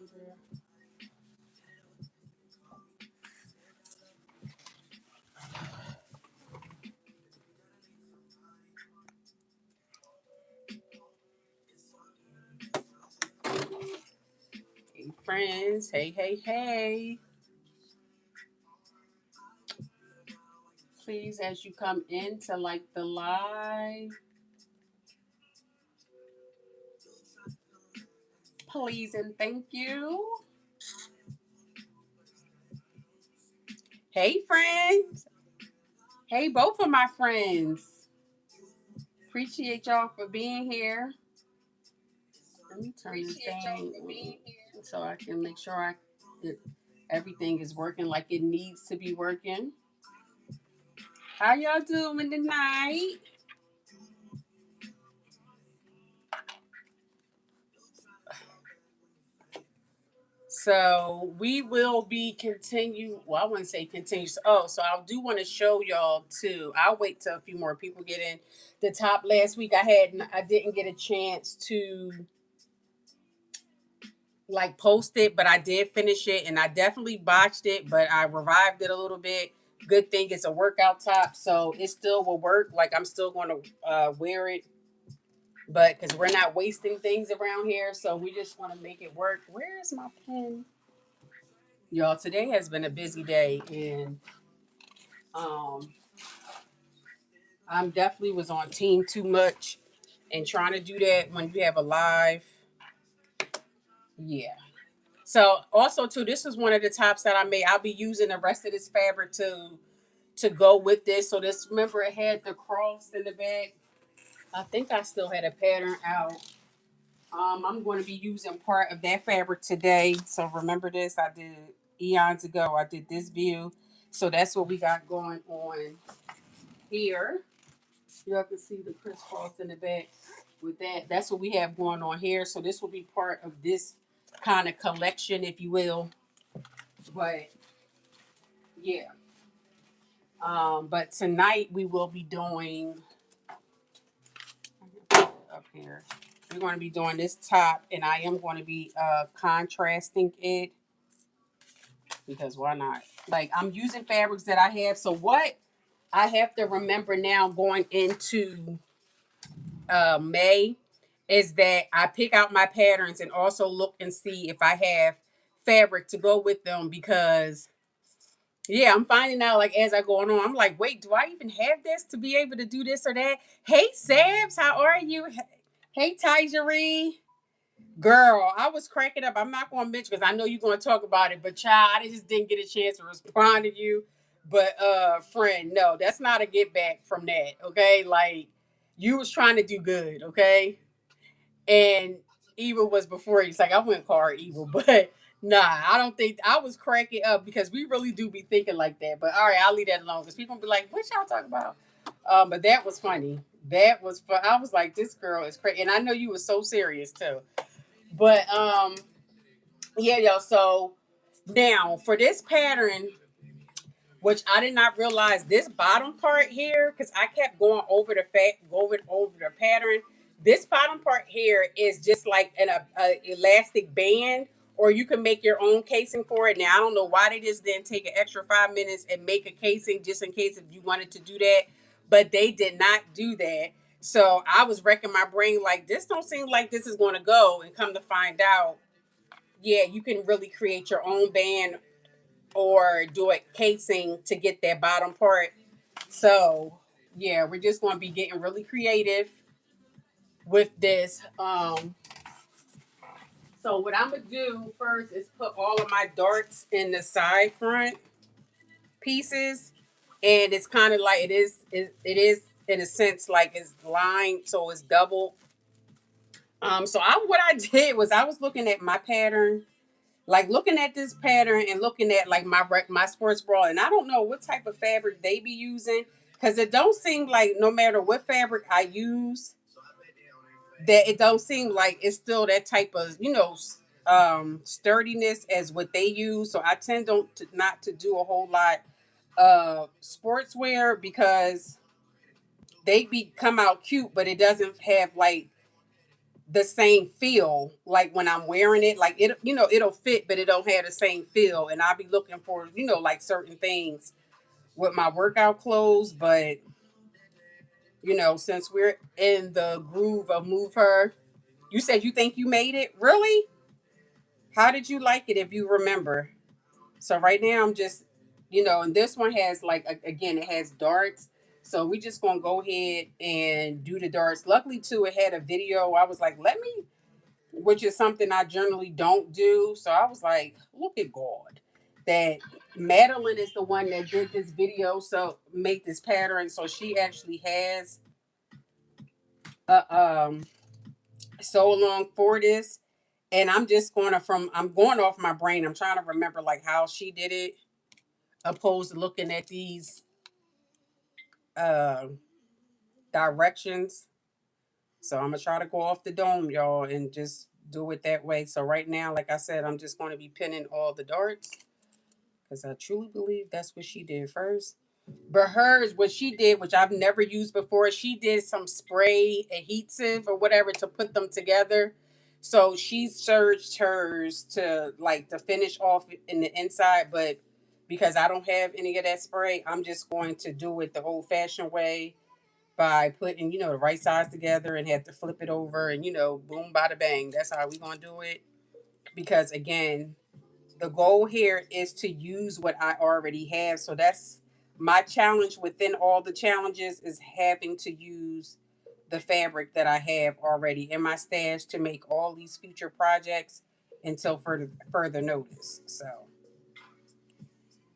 Hey, friends. Hey, hey, hey. Please, as you come into like the live, please and thank you. Hey, friends. Hey, both of my friends. Appreciate y'all for being here. Let me turn this thing so I can make sure that everything is working like it needs to be working. How y'all doing tonight? So we will be continue. Well, I wouldn't say continue. Oh, so I do want to show y'all too. I'll wait till a few more people get in. The top last week I didn't get a chance to like post it, but I did finish it and I definitely botched it, but I revived it a little bit. Good thing it's a workout top, so it still will work. Like I'm still going to wear it, but because we're not wasting things around here, so we just want to make it work. Where is my pen? Y'all, today has been a busy day, and um, I'm definitely was on team too much, and trying to do that when you have a live, yeah. So also too, this is one of the tops that I made. I'll be using the rest of this fabric to go with this. So this, remember it had the cross in the back. I think I still had a pattern out. I'm going to be using part of that fabric today. So remember this, I did eons ago. I did this view. So that's what we got going on here. You can see the crisscross in the back with that. That's what we have going on here. So this will be part of this kind of collection, if you will. But yeah. But tonight we will be doing up here. We're going to be doing this top, and I am going to be contrasting it because why not? Like I'm using fabrics that I have. So what I have to remember now going into May is that I pick out my patterns and also look and see if I have fabric to go with them because yeah, I'm finding out like as I go on, I'm like, wait, do I even have this to be able to do this or that? Hey, Sabs, how are you? Hey, Tyjerie. Girl, I was cracking up. I'm not going to mention because I know you're going to talk about it, but child, I just didn't get a chance to respond to you. But friend, no, that's not a get back from that. Okay, like you was trying to do good. Okay, and evil was before you. It's like I wouldn't call her evil, but nah, I don't think I was cracking up because we really do be thinking like that. But all right, I'll leave that alone because people be like, "What y'all talking about?" But that was funny. That was fun. I was like, "This girl is crazy," and I know you were so serious too. But yeah, yo. So now for this pattern, which I did not realize this bottom part here, because I kept going over the over the pattern. This bottom part here is just like a elastic band, or you can make your own casing for it. Now I don't know why they just didn't take an extra 5 minutes and make a casing just in case if you wanted to do that, but they did not do that. So I was wrecking my brain like this don't seem like this is going to go, and come to find out, yeah, you can really create your own band or do a casing to get that bottom part. So yeah, we're just going to be getting really creative with this. So what I'm gonna do first is put all of my darts in the side front pieces, and it's kind of like it is in a sense like it's lined, so it's double. So what I did was I was looking at my pattern, like looking at this pattern and looking at like my sports bra, and I don't know what type of fabric they be using because it don't seem like no matter what fabric I use, that it don't seem like it's still that type of sturdiness as what they use. So I tend not to do a whole lot of sportswear because they come out cute, but it doesn't have like the same feel like when I'm wearing it. Like it, it'll fit, but it don't have the same feel. And I'll be looking for, like certain things with my workout clothes. But since we're in the groove of Move Her, you said you think you made it. Really? How did you like it if you remember? So right now I'm just, and this one has like again it has darts. So we just gonna go ahead and do the darts. Luckily too, it had a video. I was like, let me, which is something I generally don't do. So I was like, look at God. That Madeline is the one that did this video, so make this pattern. So she actually has a sew along for this. And I'm just I'm going off my brain. I'm trying to remember like how she did it, opposed to looking at these uh directions. So I'm gonna try to go off the dome, y'all, and just do it that way. So right now, like I said, I'm just going to be pinning all the darts because I truly believe that's what she did first. But hers, what she did, which I've never used before, she did some spray adhesive or whatever to put them together. So she surged hers to like to finish off in the inside, but because I don't have any of that spray, I'm just going to do it the old fashioned way by putting, the right sides together and have to flip it over and, boom, bada bang. That's how we going to do it. Because again, the goal here is to use what I already have. So that's my challenge within all the challenges is having to use the fabric that I have already in my stash to make all these future projects until further notice. So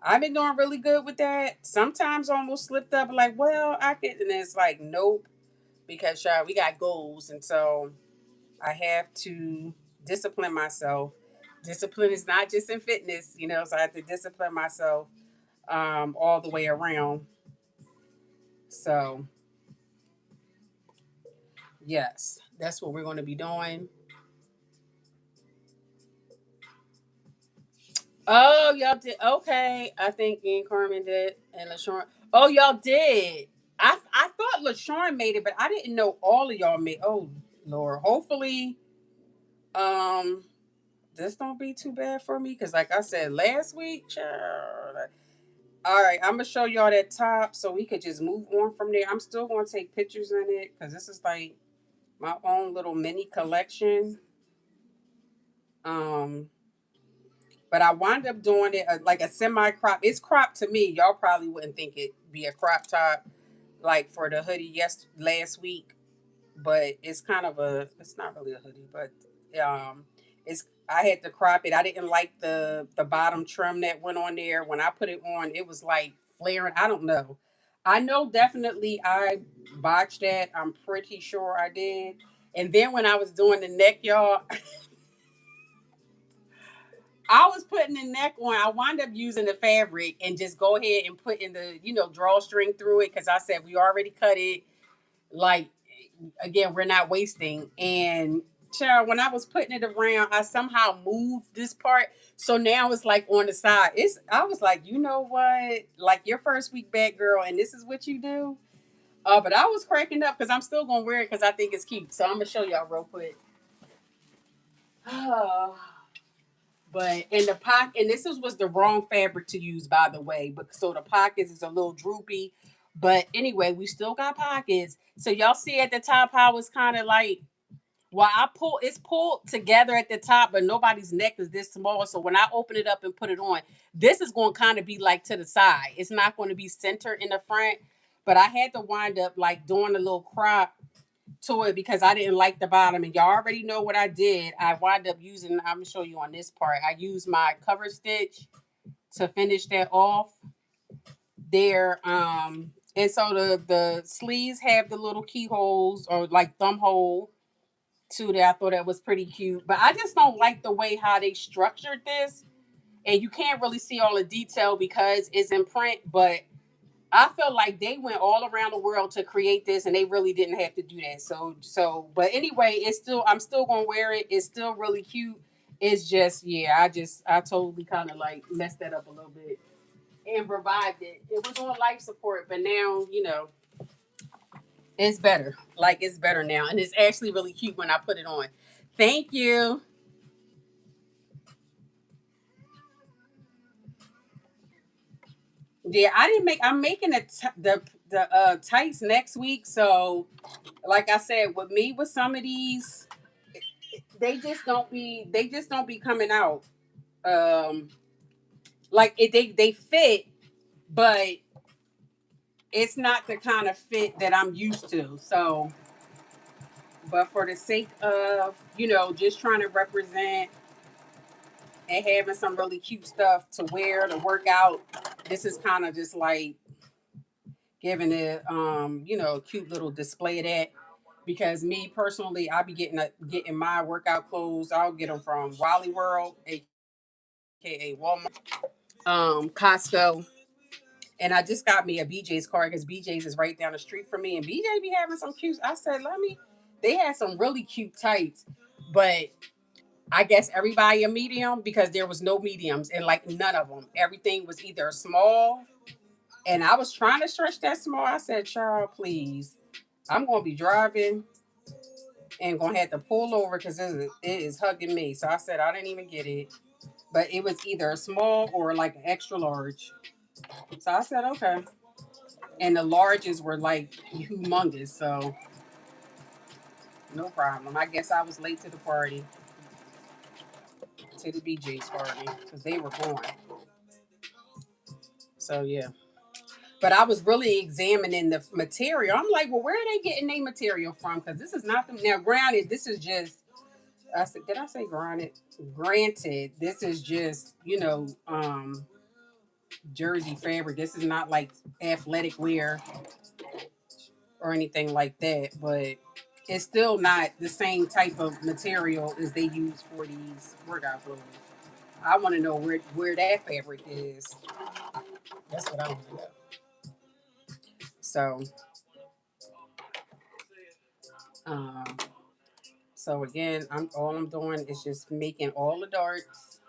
I've been doing really good with that. Sometimes almost slipped up like, well, I could, and it's like, nope, because we got goals, and so I have to discipline myself. Discipline is not just in fitness, so I have to discipline myself all the way around. So yes, that's what we're going to be doing. Oh, y'all did okay. I think me and Carmen did, and LaShawn. Oh, y'all did. I thought LaShawn made it, but I didn't know all of y'all made. Oh Lord, hopefully, um, this don't be too bad for me because, like I said last week, child. All right, I'm gonna show y'all that top so we could just move on from there. I'm still gonna take pictures in it because this is like my own little mini collection. Um, but I wound up doing it like a semi crop. It's cropped to me. Y'all probably wouldn't think it be a crop top like for the hoodie last week, but it's kind of a. It's not really a hoodie, but it's. I had to crop it. I didn't like the bottom trim that went on there. When I put it on, it was like flaring. I don't know. I know definitely I botched that. I'm pretty sure I did. And then when I was doing the neck, y'all, I was putting the neck on. I wound up using the fabric and just go ahead and put in the, drawstring through it because I said we already cut it. Like, again, we're not wasting. And child, when I was putting it around, I somehow moved this part. So now it's like on the side. I was like, you know what? Like your first week back, girl, and this is what you do. But I was cracking up because I'm still gonna wear it because I think it's cute. So I'm gonna show y'all real quick. But in the pocket, and was the wrong fabric to use, by the way. But so the pockets is a little droopy. But anyway, we still got pockets. So y'all see at the top how it's kind of like, well, it's pulled together at the top, but nobody's neck is this small. So when I open it up and put it on, this is going to kind of be like to the side. It's not going to be centered in the front. But I had to wind up like doing a little crop to it because I didn't like the bottom. And y'all already know what I did. I wound up using, I'm gonna show you on this part. I used my cover stitch to finish that off there. And so the sleeves have the little keyholes or like thumb hole too. That I thought that was pretty cute. But I just don't like the way how they structured this. And you can't really see all the detail because it's in print, but I felt like they went all around the world to create this, and they really didn't have to do that. But anyway, I'm still gonna wear it. It's still really cute. It's just, yeah, I totally kind of like messed that up a little bit and revived it. It was on life support, but now, It's better. Like it's better now. And it's actually really cute when I put it on. Thank you. Yeah, I didn't make. I'm making the tights next week. So, like I said, with me with some of these, they just don't be coming out. Um, like they fit, but it's not the kind of fit that I'm used to. So, but for the sake of just trying to represent and having some really cute stuff to wear to work out, this is kind of just like giving it a cute little display of that. Because me personally, I be getting my workout clothes. I'll get them from Wally World, aka Walmart, Costco, and I just got me a BJ's card because BJ's is right down the street from me, and BJ be having some cute. I said, let me. They had some really cute tights, but I guess everybody a medium because there was no mediums and like none of them. Everything was either small, and I was trying to stretch that small. I said, Charles, please, I'm gonna be driving and gonna have to pull over because it is hugging me. So I said I didn't even get it, but it was either a small or like an extra large. So I said okay, and the larges were like humongous. So no problem. I guess I was late to the party, to the BJ's party because they were gone. So yeah. But I was really examining the material. I'm like, well, where are they getting their material from? Because this is not the now. Granted, this is just. I said, did I say granted? Granted, this is just jersey fabric. This is not like athletic wear or anything like that. But it's still not the same type of material as they use for these workout clothes. I want to know where that fabric is. That's what I want to know. So, um, so again, I'm doing is just making all the darts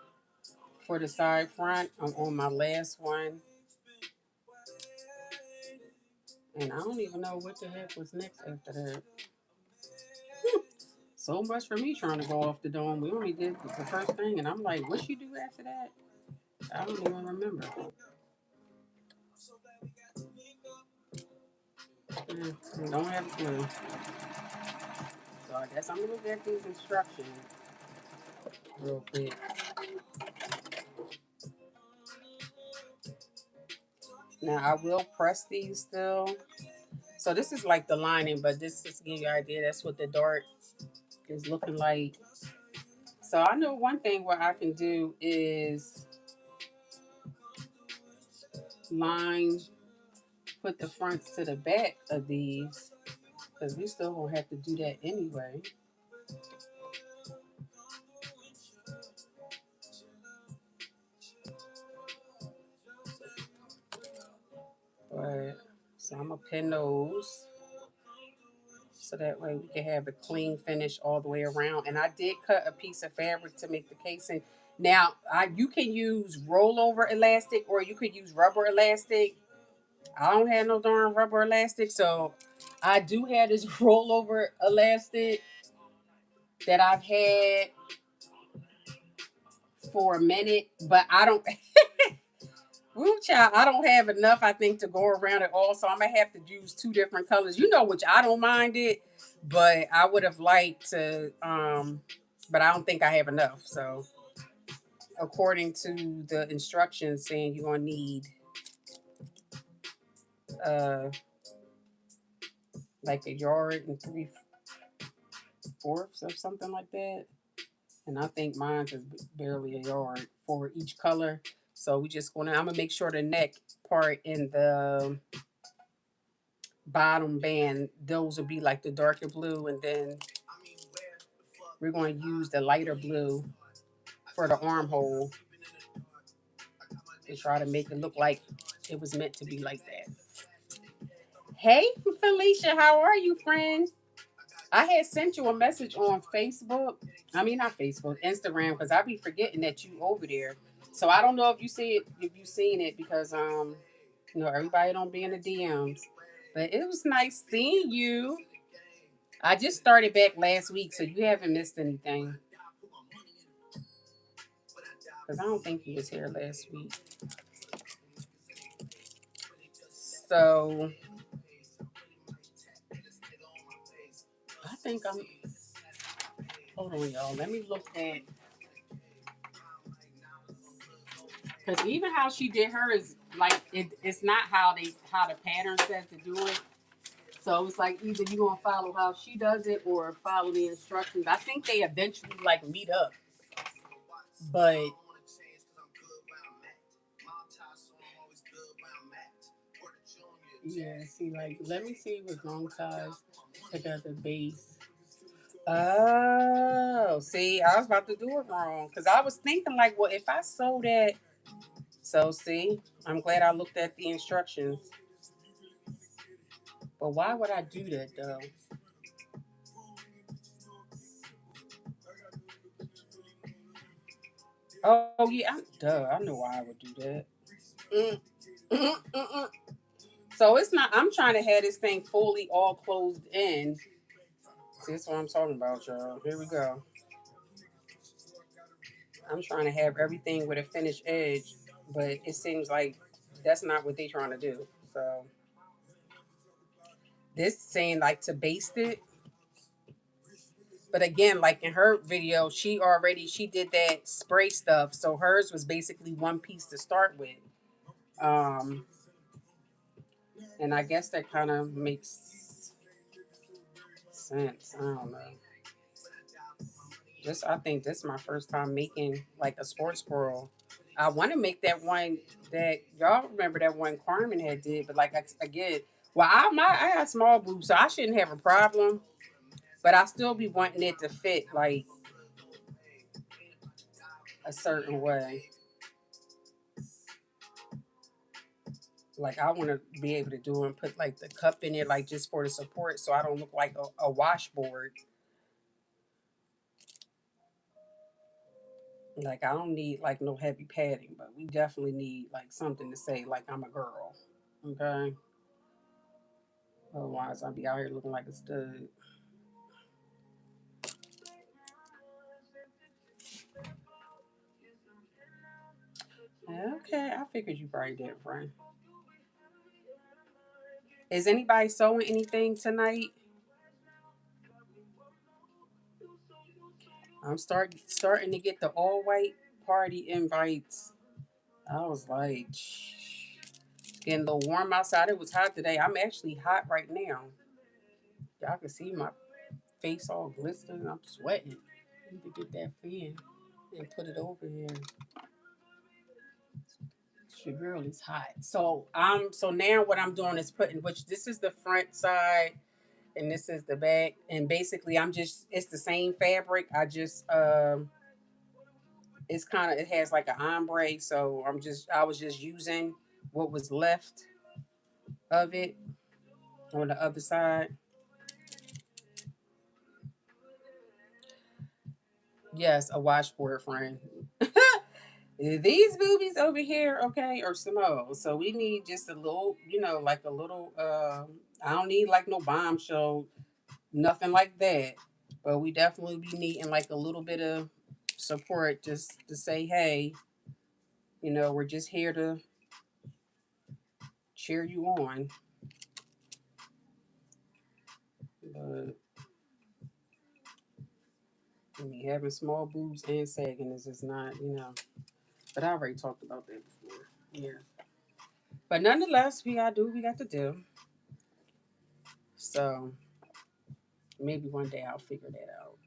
for the side front. I'm on my last one, and I don't even know what the heck was next after that. So much for me trying to go off the dome. We only did the first thing, and I'm like, what you do after that? I don't even remember. I don't have a clue. So I guess I'm gonna look at these instructions real quick. Now I will press these still. So this is like the lining, but this just to give you an idea. That's what the dart is looking like. So I know one thing what I can do is line, put the fronts to the back of these, because we still gonna have to do that anyway. But so I'm gonna pin those so that way we can have a clean finish all the way around. And I did cut a piece of fabric to make the casing. Now you can use rollover elastic or you could use rubber elastic. I don't have no darn rubber elastic, so I do have this rollover elastic that I've had for a minute, but I don't. Woo child, I don't have enough, I think, to go around it all. So I'm gonna have to use two different colors. Which I don't mind it, but I would have liked to but I don't think I have enough. So according to the instructions saying you're gonna need uh like a yard and 3/4 or something like that. And I think mine is barely a yard for each color. So I'm gonna make sure the neck part and the bottom band, those will be like the darker blue, and then we're going to use the lighter blue for the armhole to try to make it look like it was meant to be like that. Hey, Felicia, how are you, friend? I had sent you a message on Facebook. I mean, not Facebook, Instagram, because I be forgetting that you over there. So I don't know if you see it, if you seen it, because everybody don't be in the DMs. But it was nice seeing you. I just started back last week, so you haven't missed anything. Because I don't think you was here last week. So I think I'm. Hold on, y'all. Let me look at. Because even how she did her is like it's not how the pattern says to do it. So it's like either you gonna follow how she does it or follow the instructions. I think they eventually like meet up, but yeah. See, like let me see what long size together base. Oh, see, I was about to do it wrong because I was thinking like, well, if I sew that, so see, I'm glad I looked at the instructions. But why would I do that though? Oh yeah, duh. I know why I would do that. Mm, mm, mm, mm. So it's not. I'm trying to have this thing fully all closed in. See, that's what I'm talking about, y'all. Here we go. I'm trying to have everything with a finished edge, but it seems like that's not what they're trying to do. So this saying like to baste it, but again, like in her video, she did that spray stuff. So hers was basically one piece to start with. Um, and I guess that kind of makes sense. I don't know. I think this is my first time making like a sports bra. I want to make that one that y'all remember that one Carmen had did, but like again, well, I got small boobs, so I shouldn't have a problem. But I still be wanting it to fit like a certain way. Like I want to be able to do and put like the cup in it, like just for the support, so I don't look like a washboard. Like I don't need like no heavy padding, but we definitely need like something to say like I'm a girl. Okay. Otherwise, I'll be out here looking like a stud. Okay, I figured you probably did, friend. Is anybody sewing anything tonight? I'm starting to get the all white party invites. I was like, getting a little warm outside. It was hot today. I'm actually hot right now. Y'all can see my face all glistening. I'm sweating. I need to get that fan and put it over here. Your girl is hot. So now what I'm doing is putting, which this is the front side and this is the back, and basically it's the same fabric. It's kind of, it has like an ombre, so I was just using what was left of it on the other side. Yes, a washboard frame. These boobies over here, okay, are small. So we need just a little, like a little. I don't need like no bombshell, nothing like that. But we definitely be needing like a little bit of support, just to say, hey, we're just here to cheer you on. But I mean, having small boobs and sagging is just not. But I already talked about that before. Yeah. But nonetheless, we gotta do what we got to do. So maybe one day I'll figure that out.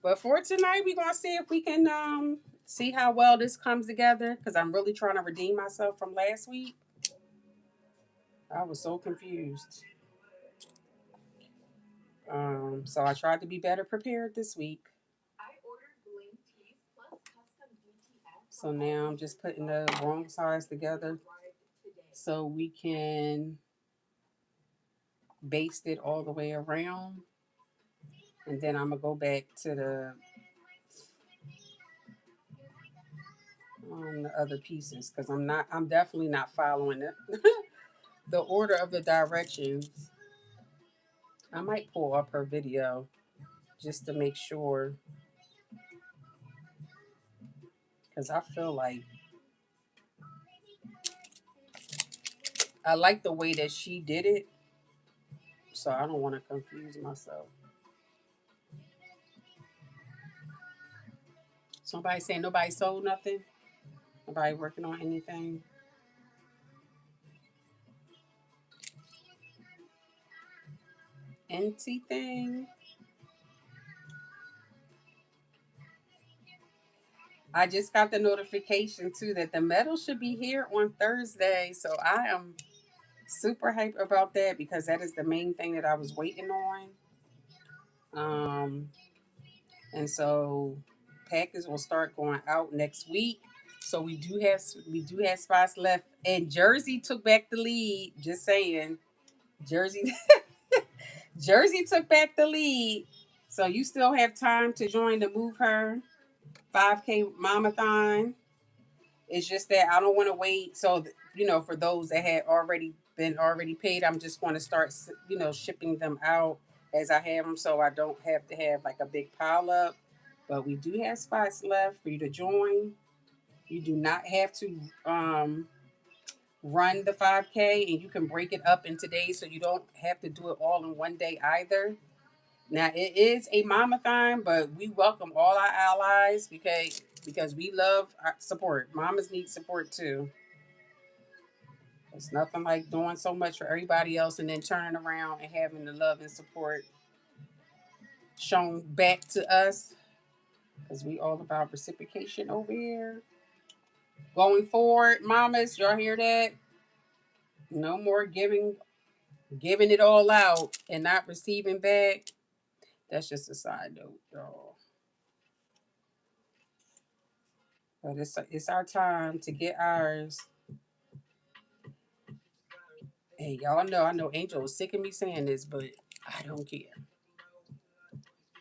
But for tonight, we're gonna see if we can see how well this comes together. Because I'm really trying to redeem myself from last week. I was so confused. So I tried to be better prepared this week. So now I'm just putting the wrong size together so we can baste it all the way around. And then I'm gonna go back to the other pieces because I'm definitely not following the order of the directions. I might pull up her video just to make sure, because I feel like I like the way that she did it, so I don't want to confuse myself. Somebody saying nobody sold nothing? Nobody working on anything? Anything? I just got the notification too that the medal should be here on Thursday. So I am super hyped about that because that is the main thing that I was waiting on. Um, and so packets will start going out next week. So we do have spots left. And Jersey took back the lead. Just saying. Jersey Jersey took back the lead. So you still have time to join the Move Her 5K Mamathon. It's just that I don't want to wait. So, for those that had already paid, I'm just going to start, shipping them out as I have them, so I don't have to have like a big pile up. But we do have spots left for you to join. You do not have to run the 5K, and you can break it up into days, so you don't have to do it all in one day either. Now it is a mamathon, but we welcome all our allies because we love our support. Mamas need support too. It's nothing like doing so much for everybody else and then turning around and having the love and support shown back to us. Because we all about reciprocation over here. Going forward, mamas, y'all hear that? No more giving it all out and not receiving back. That's just a side note, y'all. But it's our time to get ours. And y'all know, I know Angel is sick of me saying this, but I don't care.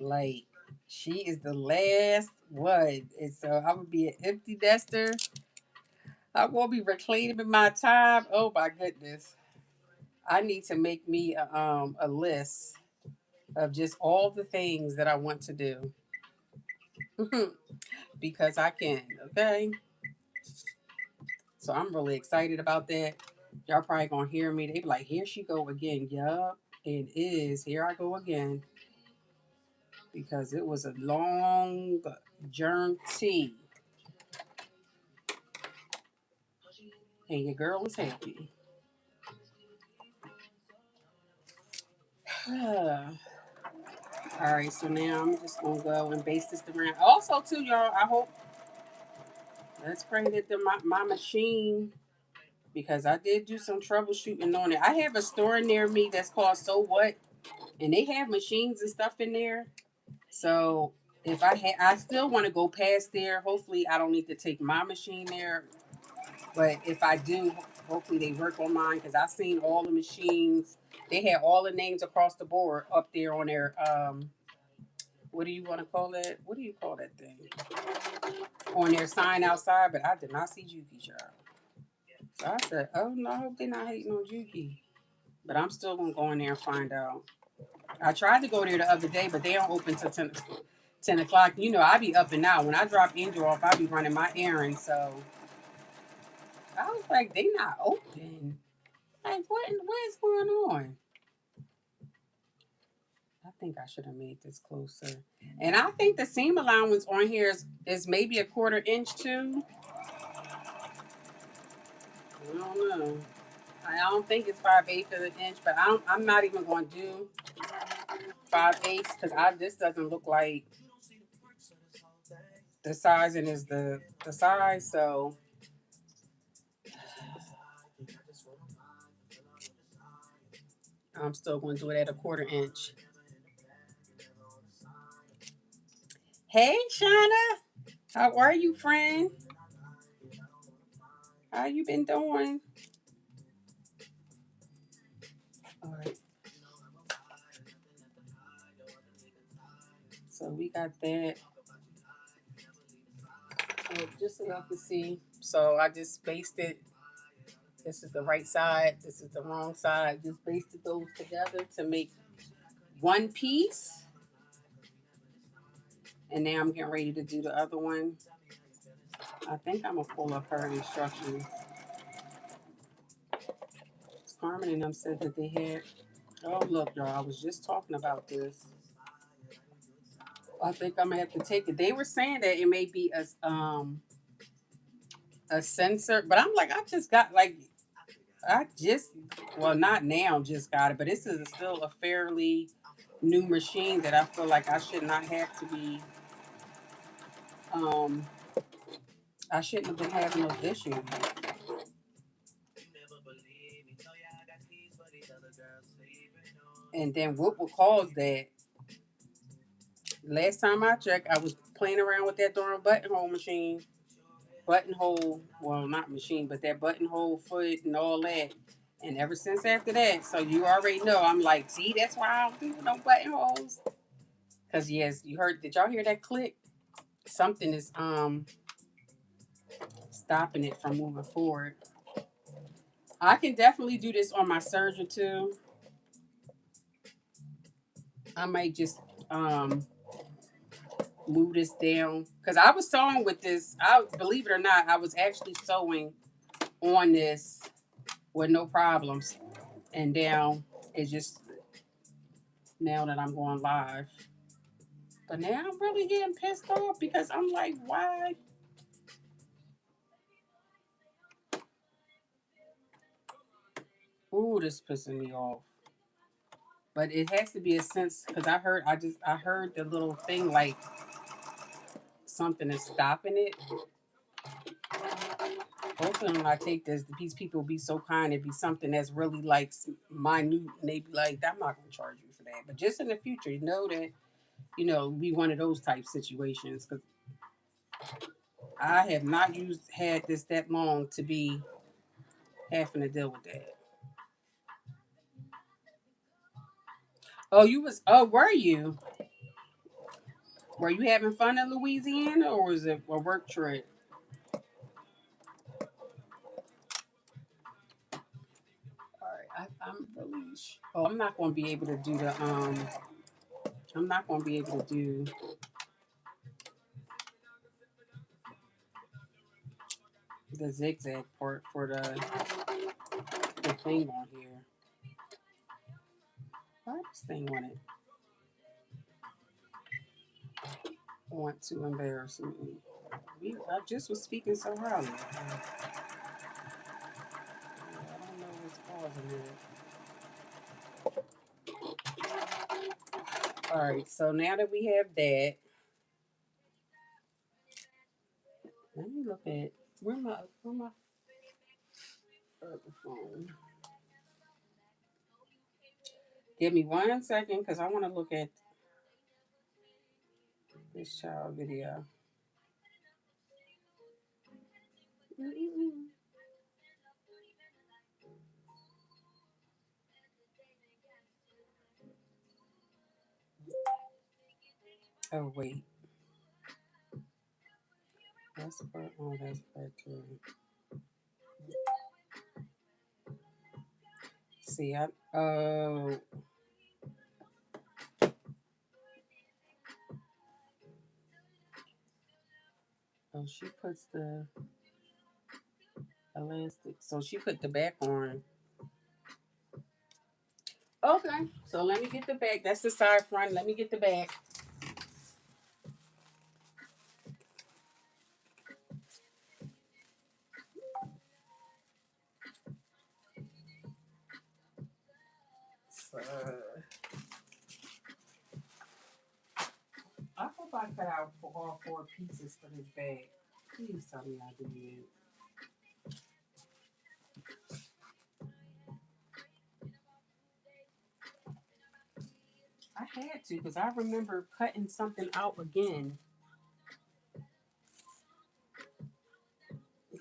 Like, she is the last one. And so I'm going to be an empty nester. I'm going to be reclaiming my time. Oh, my goodness. I need to make me a list of just all the things that I want to do. Because I can, okay? So I'm really excited about that. Y'all probably going to hear me. They be like, here she go again. Yup, it is. Here I go again. Because it was a long journey. And your girl is happy. All right, so now I'm just gonna go and base this around. Also, too, y'all, I hope let's pray that my machine, because I did do some troubleshooting on it. I have a store near me that's called So What, and they have machines and stuff in there. So if I still want to go past there. Hopefully, I don't need to take my machine there. But if I do, hopefully they work on mine because I've seen all the machines. They had all the names across the board up there on their what do you want to call it? What do you call that thing? On their sign outside, but I did not see Juki, child. So I said, oh no, I hope they're not hating on Juki. But I'm still gonna go in there and find out. I tried to go there the other day, but they don't open till 10 o'clock. I be up and out. When I drop Angel off, I be running my errands. So I was like, they not open. Like, what is going on? I think I should have made this closer. And I think the seam allowance on here is maybe a 1/4 inch too. I don't know. I don't think it's 5/8 of an inch, but I'm not even going to do 5/8 because this doesn't look like the sizing is the size. So I'm still going to do it at a 1/4 inch. Hey, Shauna. How are you, friend? How you been doing? All right. So we got that. So just so y'all can see. So I just spaced it This is the right side. This is the wrong side. Just basted those together to make one piece. And now I'm getting ready to do the other one. I think I'm going to pull up her instructions. Carmen and them said that they had. Oh, look, y'all. I was just talking about this. I think I'm going to have to take it. They were saying that it may be a sensor. But I'm like, I just got like. Well, not now, just got it, but this is still a fairly new machine that I feel like I should not have to be, um, I shouldn't have been having those issues. And then what would cause that? Last time I checked, I was playing around with that darn buttonhole machine. Buttonhole, well, not machine, but that buttonhole foot and all that. And ever since after that, so you already know, I'm like, see, that's why I don't do no buttonholes. Because, yes, you heard, did y'all hear that click? Something is stopping it from moving forward. I can definitely do this on my serger too. I might just move this down because I was sewing with this. I believe it or not, I was actually sewing on this with no problems, and now it's just now that I'm going live. But now I'm really getting pissed off because I'm like, why? Ooh, this pissing me off. But it has to be a sense because I heard the little thing like something is stopping it. Hopefully, when I take this, these people will be so kind. It'd be something that's really like minute, and they be like, "I'm not going to charge you for that." But just in the future, you know that be one of those type situations because I have not had this that long to be having to deal with that. Oh, you was? Oh, were you? Were you having fun in Louisiana, or was it a work trip? All right, I'm really. Oh, I'm not going to be able to do the. I'm not going to be able to do the zigzag part for the thing on here. Why this thing want to embarrass me? I just was speaking so highly. I don't know what's causing it. All right, so now that we have that, let me look at where my phone. Give me 1 second because I want to look at this child video. Oh wait, that's part. Oh, that's part two. See, oh, she puts the elastic. So she put the back on. Okay, so let me get the back. That's the side front. Let me get the back. I hope I cut out for all four pieces for this bag. Please tell me I did. I had to because I remember cutting something out again.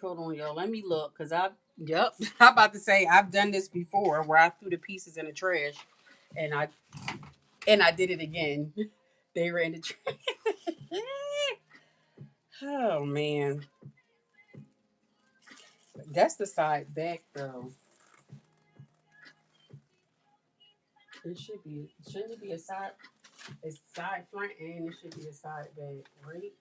Hold on, y'all. Let me look because yep, I'm about to say I've done this before where I threw the pieces in the trash and I did it again. They were in the trash. Oh man. That's the side back though. It should be. Shouldn't it be a side? It's side front and it should be a side back, right?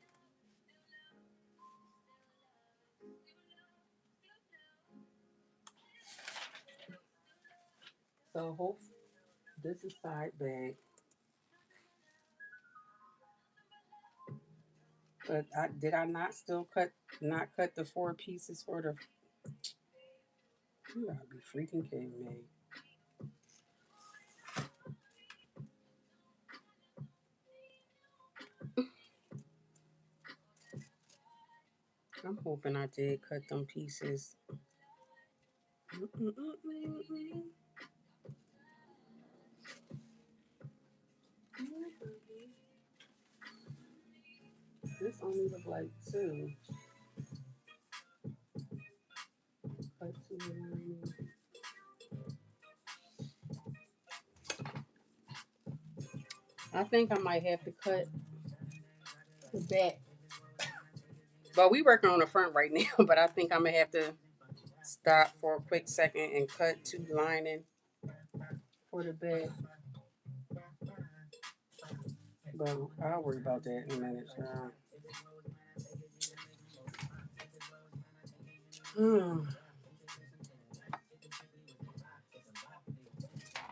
So hope this is side back. But did I not still not cut the 4 pieces for the? You gotta be freaking kidding me. I'm hoping I did cut them pieces. This only look like two. Cut two alignments. I think I might have to cut the back. But we working on the front right now. But I think I'm gonna have to stop for a quick second and cut two lining for the back. But I'll worry about that in a minute. Hmm.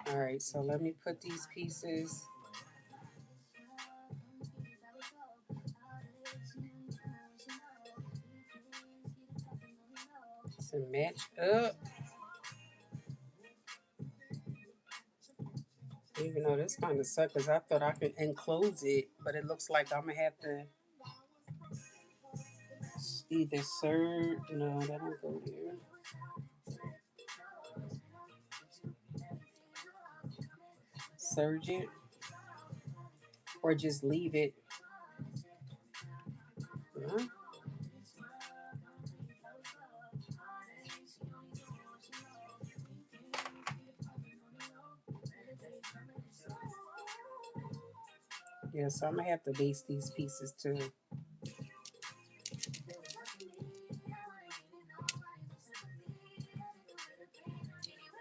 All right, so let me put these pieces to match up. Even though this kind of sucks, because I thought I could enclose it, but it looks like I'm gonna have to either serge. No, that don't go there. Serge it, or just leave it. Huh? Yeah, so I'm gonna have to base these pieces too.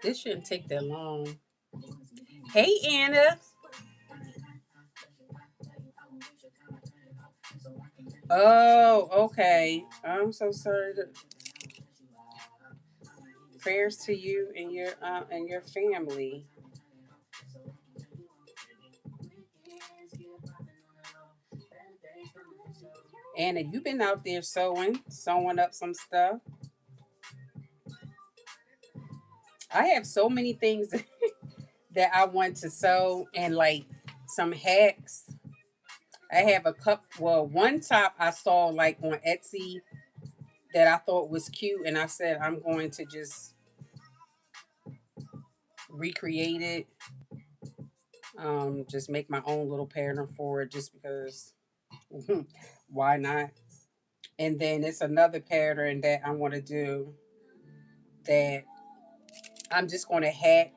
This shouldn't take that long. Hey, Anna. Oh, okay. I'm so sorry. Prayers to you and your family. Anna, you been out there sewing up some stuff. I have so many things that I want to sew and like some hacks. I have a cup. Well, one top I saw like on Etsy that I thought was cute, and I said I'm going to just recreate it. Just make my own little pattern for it, just because. Why not? And then it's another pattern that I want to do that I'm just going to hack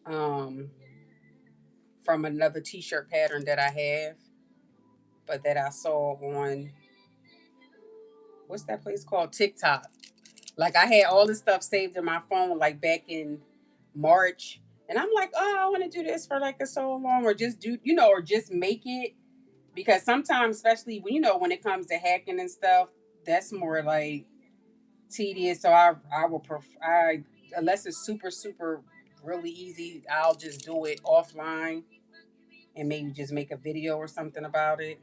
um, from another t-shirt pattern that I have, but that I saw on what's that place called, TikTok. Like I had all this stuff saved in my phone like back in March, and I'm like, oh, I want to do this for like a so long, or just do or just make it, because sometimes, especially when when it comes to hacking and stuff, that's more like tedious. So I will prefer, unless it's super really easy, I'll just do it offline and maybe just make a video or something about it.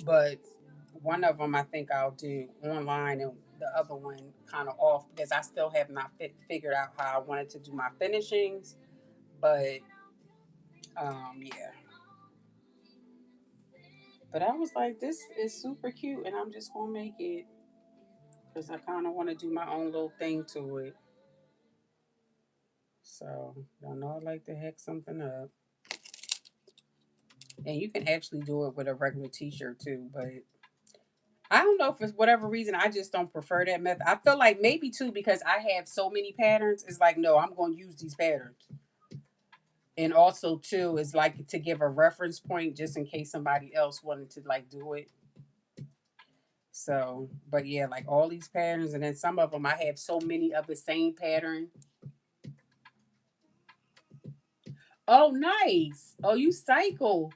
But one of them I think I'll do online, and the other one kind of off, because I still have not figured out how I wanted to do my finishings. But yeah. But I was like, this is super cute, and I'm just gonna make it because I kind of want to do my own little thing to it. So I know I like to hack something up, and you can actually do it with a regular T-shirt too. But I don't know if it's whatever reason, I just don't prefer that method. I feel like maybe too because I have so many patterns. It's like, no, I'm going to use these patterns. And also too is like to give a reference point just in case somebody else wanted to like do it. So, but yeah, like all these patterns, and then some of them I have so many of the same pattern. Oh, nice. Oh, you cycle.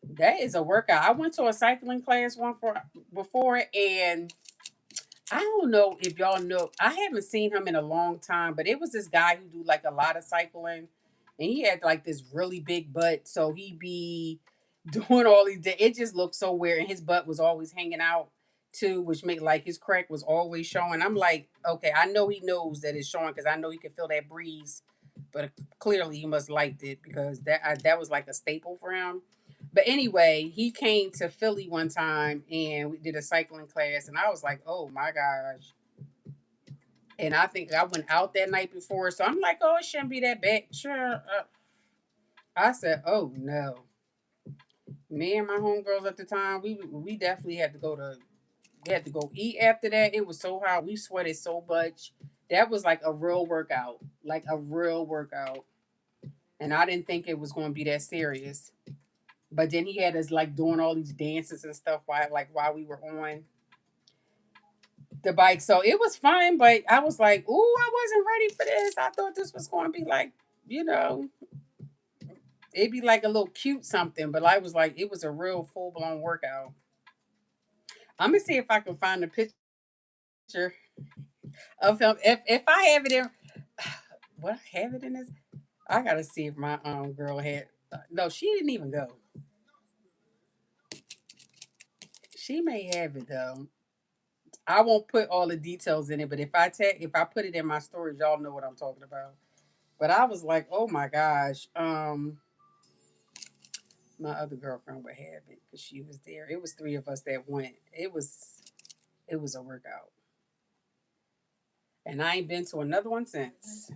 That is a workout. I went to a cycling class one for before, and I don't know if y'all know. I haven't seen him in a long time, but it was this guy who do like a lot of cycling, and he had like this really big butt. So he be doing all these. It just looked so weird, and his butt was always hanging out too, which made like his crack was always showing. I'm like, okay, I know he knows that it's showing because I know he can feel that breeze, but clearly he must liked it because that was like a staple for him. But anyway, he came to Philly one time and we did a cycling class, and I was like, oh my gosh. And I think I went out that night before, so I'm like, oh, it shouldn't be that bad. Sure. I said, oh no. Me and my homegirls at the time, we definitely had to go to we had to go eat after that. It was so hot. We sweated so much. That was like a real workout. Like a real workout. And I didn't think it was gonna be that serious. But then he had us like doing all these dances and stuff while we were on the bike. So it was fun, but I was like, ooh, I wasn't ready for this. I thought this was going to be like, you know, it'd be like a little cute something, but I was like, it was a real full blown workout. I'm gonna see if I can find a picture of him. If I have it in, what I have it in this, I gotta see if my girl had. No, she didn't even go. She may have it though. I won't put all the details in it, but if I put it in my stories, y'all know what I'm talking about. But I was like, oh my gosh. My other girlfriend would have it because she was there. It was three of us that went. It was a workout, and I ain't been to another one since.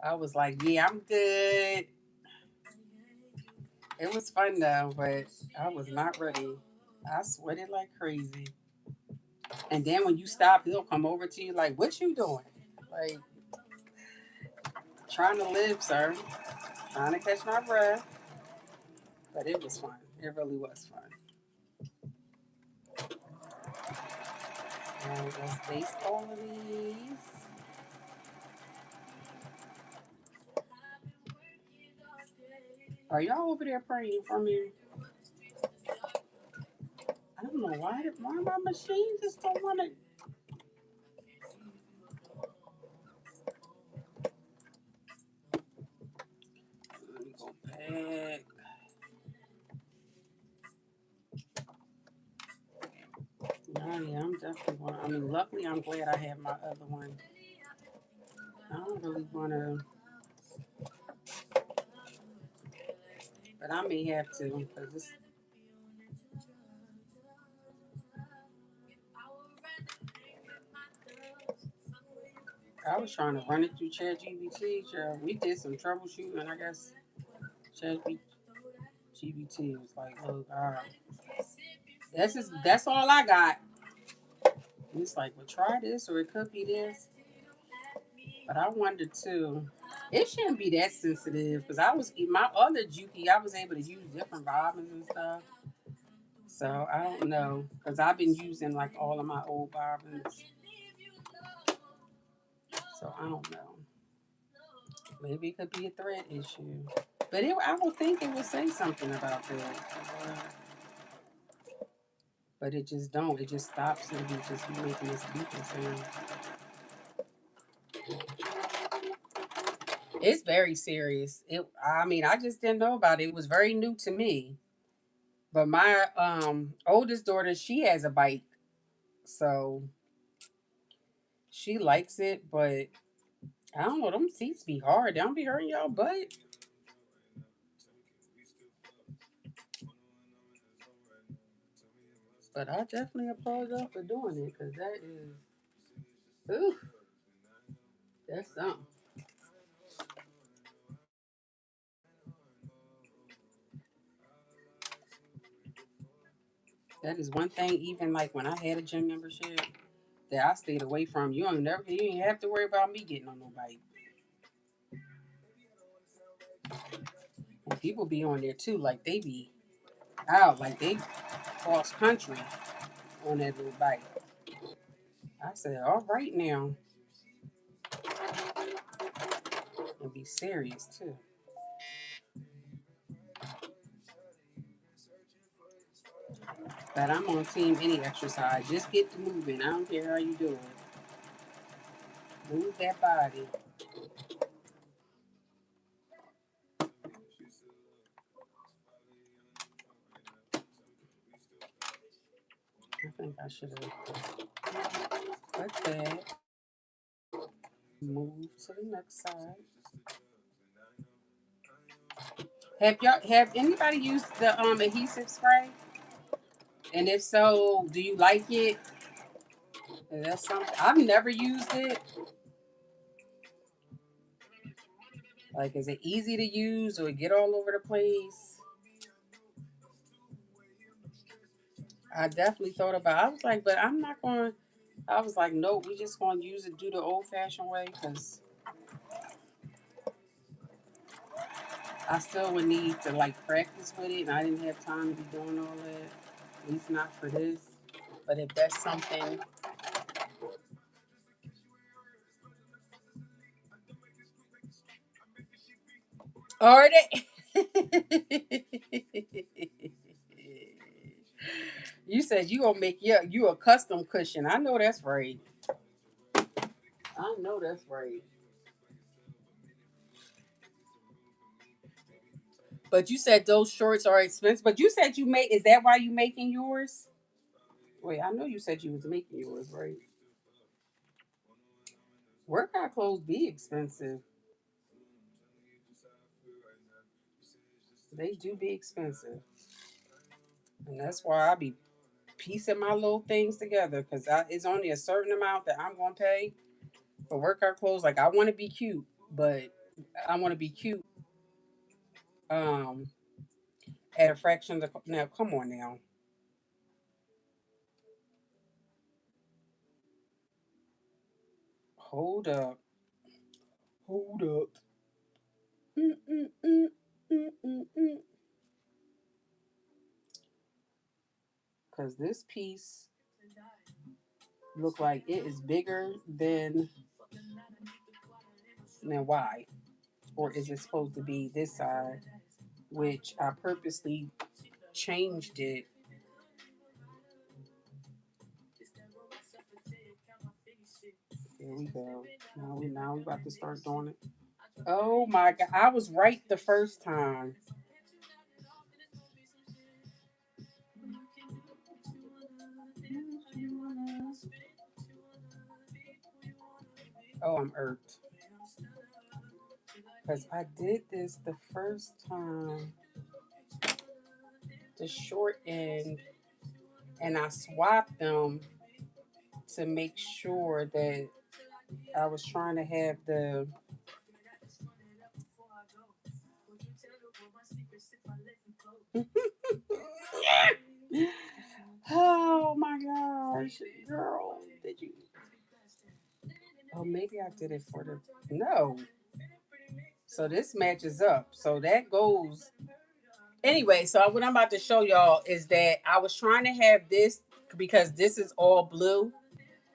I was like, yeah, I'm good. It was fun though, but I was not ready. I sweated like crazy, and then when you stop, he'll come over to you like, "What you doing?" Like trying to live, sir. Trying to catch my breath, but it was fun. It really was fun. And let's taste all of these. Are y'all over there praying for me? I don't know why my machine just don't want to. Let me go back. No, yeah, I'm definitely one. I mean, luckily, I'm glad I have my other one. I don't really want to, but I may have to because this. I was trying to run it through ChatGPT. We did some troubleshooting, and I guess ChatGPT was like, "Oh God, that's all I got." And it's like, "Well, try this, or it could be this." But I wondered too. It shouldn't be that sensitive because I was my other Juki. I was able to use different bobbins and stuff. So I don't know because I've been using like all of my old bobbins. So I don't know. Maybe it could be a thread issue. But I would think it would say something about that. But it just don't. It just stops and it just be making this beeping sound. It's very serious. I mean, I just didn't know about it. It was very new to me. But my oldest daughter, she has a bike, so she likes it. But I don't know. Them seats be hard. They don't be hurting y'all butt. But I definitely applaud y'all for doing it because that is, ooh, that's something. That is one thing. Even like when I had a gym membership, that I stayed away from. You ain't have to worry about me getting on no bike. And people be on there too, like they be. out like they cross country on that little bike. I said, all right now, and be serious too. But I'm on team any exercise. Just get to moving. I don't care how you do it. Move that body. I think I should have put that. Move to the next side. Have anybody used the adhesive spray? And if so, do you like it? Is that something I've never used it? Like, is it easy to use or get all over the place? I definitely thought about. I was like, but I'm not going. I was like, nope. We just going to use it, do the old fashioned way, because I still would need to like practice with it, and I didn't have time to be doing all that. At least not for this. But if that's something, or they. You said you gonna make you a custom cushion. I know that's right. I know that's right. But you said those shorts are expensive. But you said you make. Is that why you making yours? Wait, I know you said you was making yours, right? Workout clothes be expensive. They do be expensive, and that's why I be piecing my little things together because it's only a certain amount that I'm gonna pay for workout clothes. Like I want to be cute, but I want to be cute um at a fraction of now. Come on now, hold up, hold up. Mm, mm, mm, mm, mm, mm. Because this piece look like it is bigger than why, or is it supposed to be this side? Which I purposely changed it. Here we go. Now we about to start doing it. Oh my god, I was right the first time. Oh, I'm irked because I did this the first time, the short end, and I swapped them to make sure that I was trying to have the. Oh my gosh, girl, did you? Oh, maybe I did it for the. No. So this matches up. So that goes. Anyway, so what I'm about to show y'all is that I was trying to have this because this is all blue.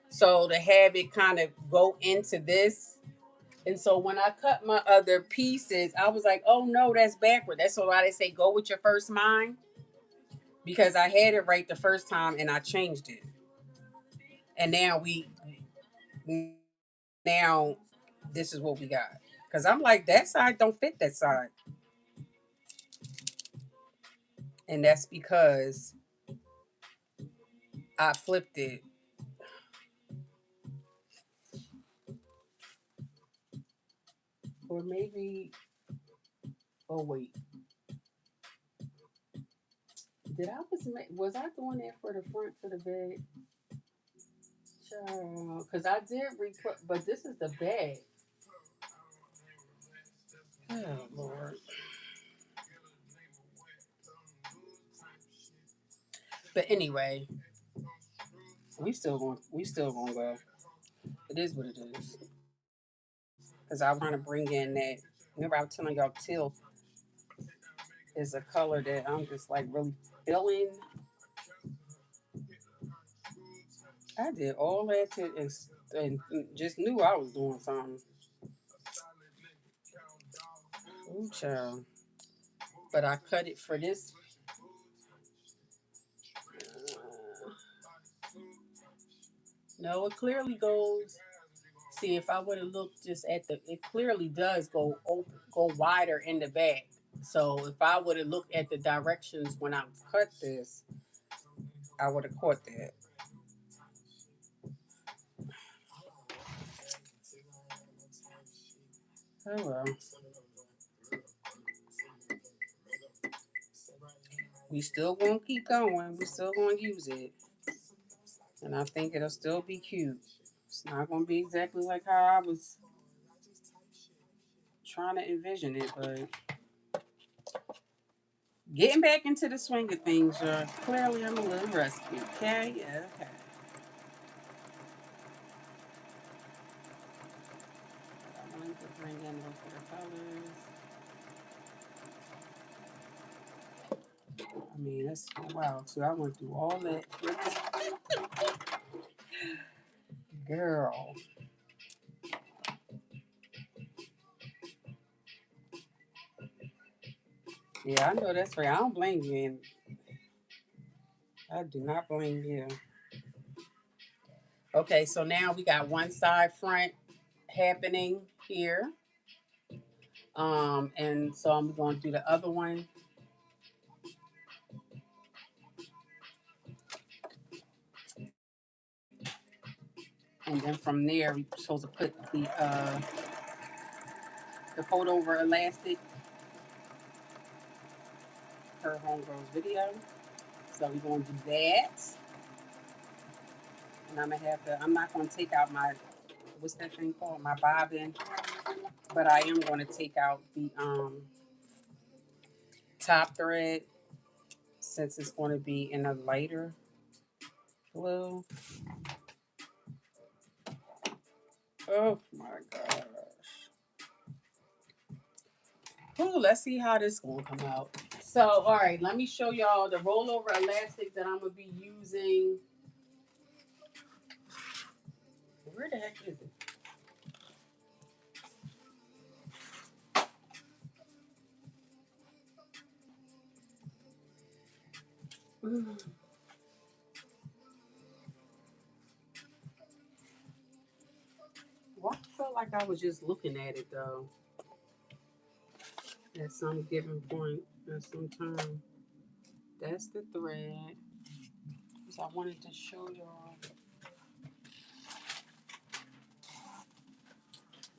So to have it kind of go into this. And so when I cut my other pieces, I was like, oh no, that's backward. That's why they say go with your first mind. Because I had it right the first time and I changed it. And now this is what we got. Because I'm like, that side don't fit that side. And that's because I flipped it. Or maybe, oh wait, did I was I doing that for the front for the bed? Because I did but this is the bed. Oh Lord. But anyway, we still gonna go. It is what it is. Because I want to bring in that. Remember, I was telling y'all till is a color that I'm just like really feeling. I did all that and just knew I was doing something. Ooh, child. But I cut it for this. No, it clearly goes. See, if I would have looked just at it clearly does go open, go wider in the back. So if I would have looked at the directions when I cut this, I would have caught that. Oh well. We still gonna keep going. We still gonna use it, and I think it'll still be cute. It's not gonna be exactly like how I was trying to envision it, but getting back into the swing of things, clearly I'm a little rusty. Okay, yeah, okay. I wanted to bring in those other colors. I mean, that's wow. So I went through all that. Girl. Yeah, I know that's right. I don't blame you. And I do not blame you. Okay, so now we got one side front happening here. And so I'm going to do the other one. And then from there, we're supposed to put the fold over elastic per homegirl's video. So we're going to do that. And I'm gonna have to. I'm not gonna take out my what's that thing called? My bobbin, but I am gonna take out the top thread since it's going to be in a lighter blue. Oh my gosh. Ooh, let's see how this gonna come out. So, all right, let me show y'all the rollover elastic that I'm gonna be using. Where the heck is it? Well, I felt like I was just looking at it though at some given point at some time. That's the thread. So I wanted to show y'all.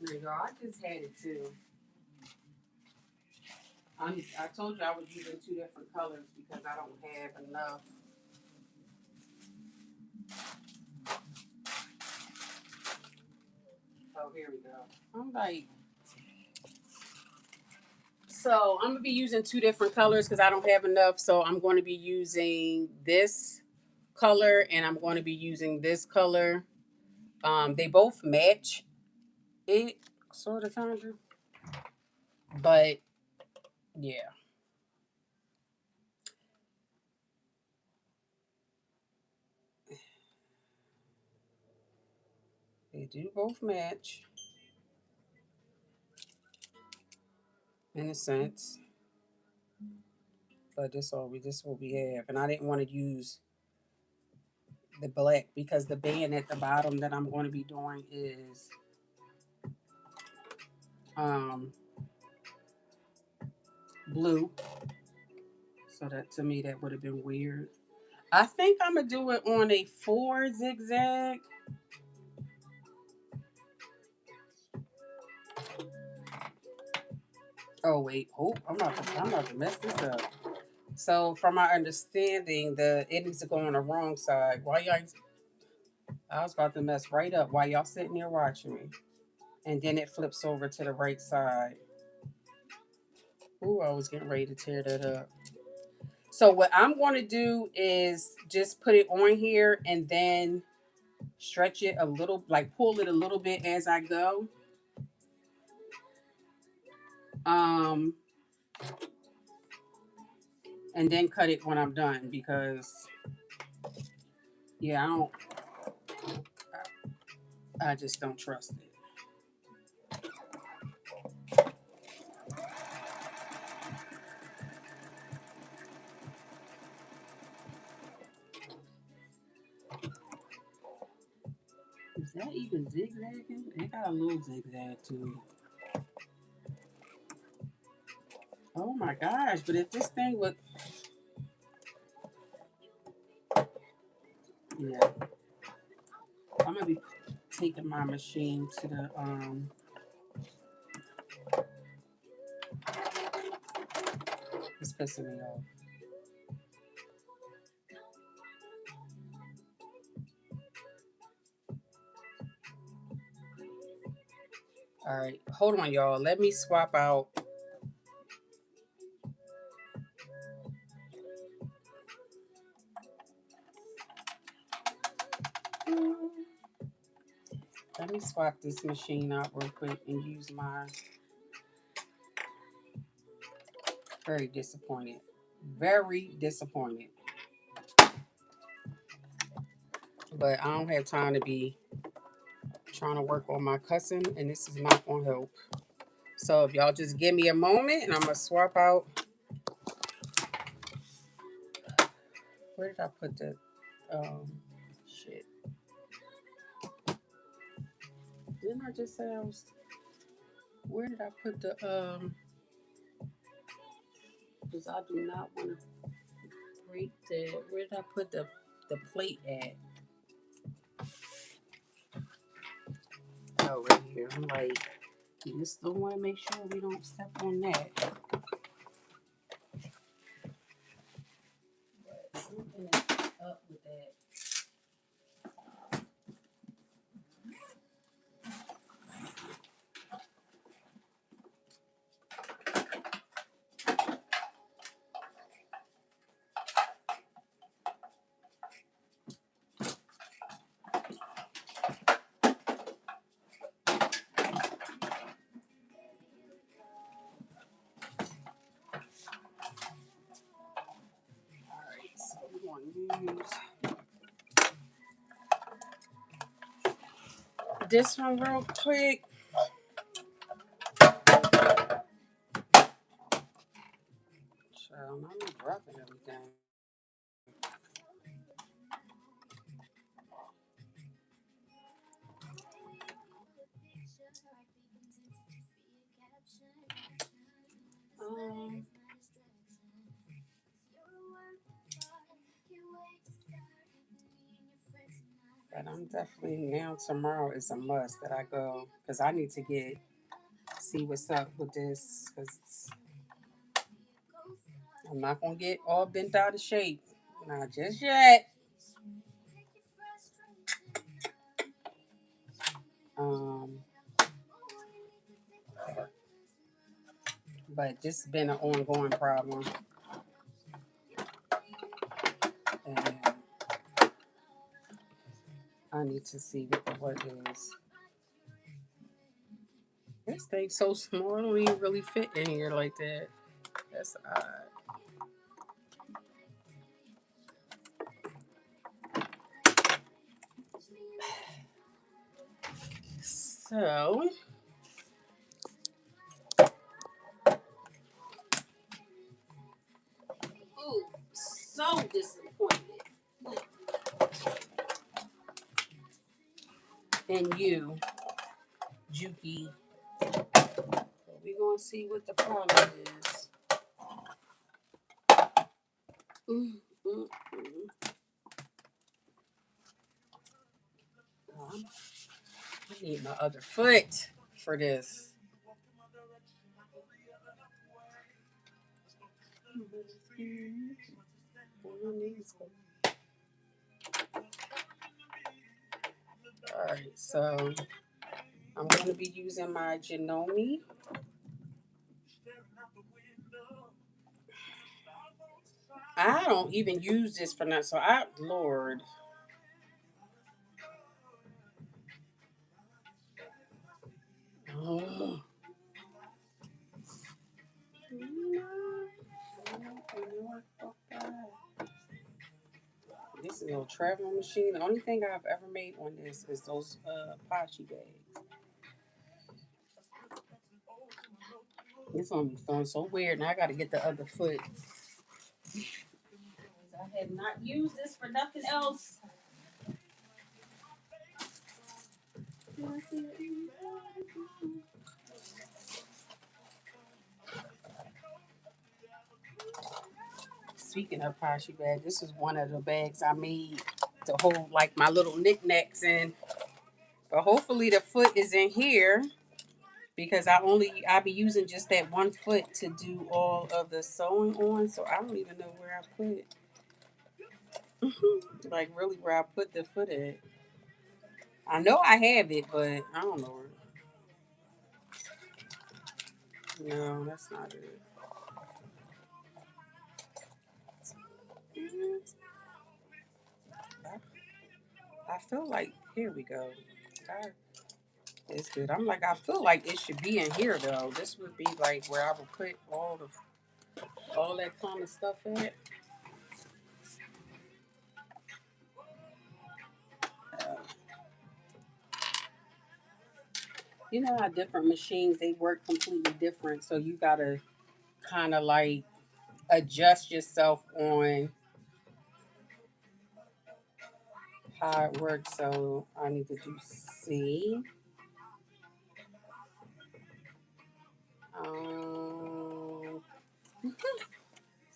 There you go. I just had it too. I told you I was using two different colors because I don't have enough. Oh, here we go. I'm like, so I'm gonna be using two different colors because I don't have enough. So I'm going to be using this color and I'm going to be using this color. They both match it, sort of, kind of, but yeah, they do both match in a sense. But this will be have, and I didn't want to use the black because the band at the bottom that I'm going to be doing is um blue. So that to me that would have been weird. I think I'm gonna do it on a 4 zigzag. Oh wait, I'm about to mess this up. So from my understanding, it needs to go on the wrong side. Why y'all? I was about to mess right up while y'all sitting there watching me, and then it flips over to the right side. Ooh, I was getting ready to tear that up. So what I'm going to do is just put it on here and then stretch it a little, like pull it a little bit as I go. Um, and then cut it when I'm done, because yeah, I just don't trust it. Is that even zigzagging? It got a little zigzag too. Oh my gosh, but if this thing would, yeah, I'm gonna be taking my machine to the it's pissing me off. All right, hold on, y'all. Let me swap out. Let me swap this machine out real quick and use my. Very disappointed. Very disappointed. But I don't have time to be trying to work on my cousin, and this is not going to help. So if y'all just give me a moment, and I'm going to swap out. Where did I put the shit? Didn't I just say I was? Where did I put the because I do not want to break the. Where did I put the plate at? Oh, right here. I'm like, you just don't want to make sure we don't step on that. But something is up with that. Alright, so we're going to use this one real quick. Child, I'm dropping everything. But I'm definitely now tomorrow is a must that I go, because I need to see what's up with this, because I'm not gonna get all bent out of shape, not just yet. Um, but this has been an ongoing problem, and I need to see what it is. This thing's so small, it don't even really fit in here like that. That's odd. So, ooh, so disappointed in you, Juki. We're gonna see what the problem is. Mm, mm, mm. I need my other foot for this. Alright, so I'm going to be using my Janome. I don't even use this for nothing, so Lord. Oh. little traveling machine. The only thing I've ever made on this is those Pachi bags. It's gonna be feeling so weird. Now I gotta get the other foot. I have not used this for nothing else. Speaking of Pachi bag, this is one of the bags I made to hold like my little knickknacks in. But hopefully the foot is in here because I be using just that one foot to do all of the sewing on. So I don't even know where I put like really where I put the foot at. I know I have it, but I don't know. No, that's not it. I feel like here we go. It's good. I'm like I feel like it should be in here though. This would be like where I would put all that kind of stuff at. Uh, you know how different machines they work completely different, so you gotta kind of like adjust yourself on how it works. So I need to do C. Um,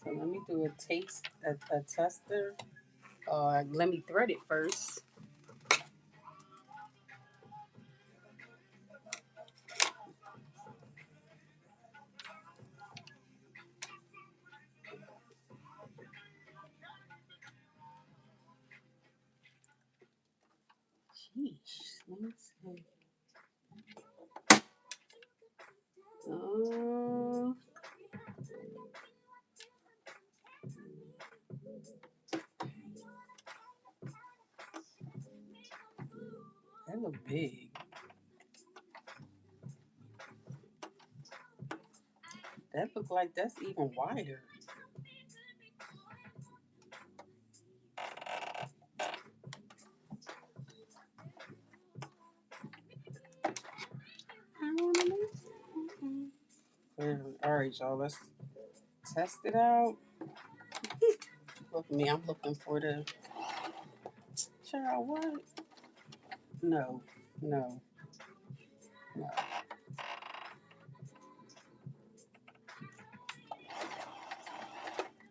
so let me do a tester. Let me thread it first. Sheesh, let me see. Um, that look big. That look like that's even wider. All right, y'all. Let's test it out. Look at me. I'm looking for the child. What? No, no, no.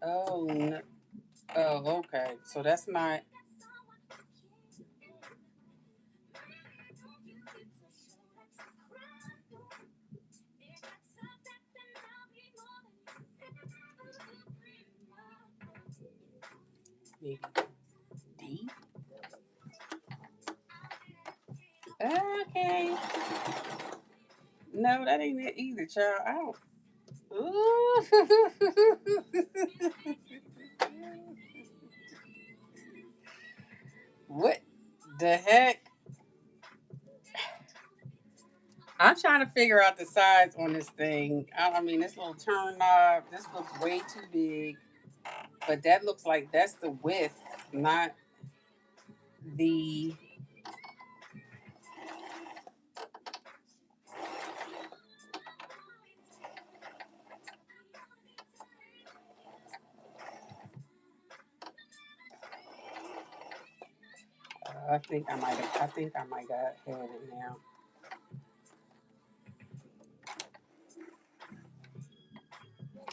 Oh, no. Oh, okay. So that's not. Maybe D. Okay. No, that ain't it either, child. I don't. Ooh. What the heck? I'm trying to figure out the size on this thing. I mean, this little turn knob, this looks way too big. But that looks like that's the width, not the. I think I might have. I think I might got had it now.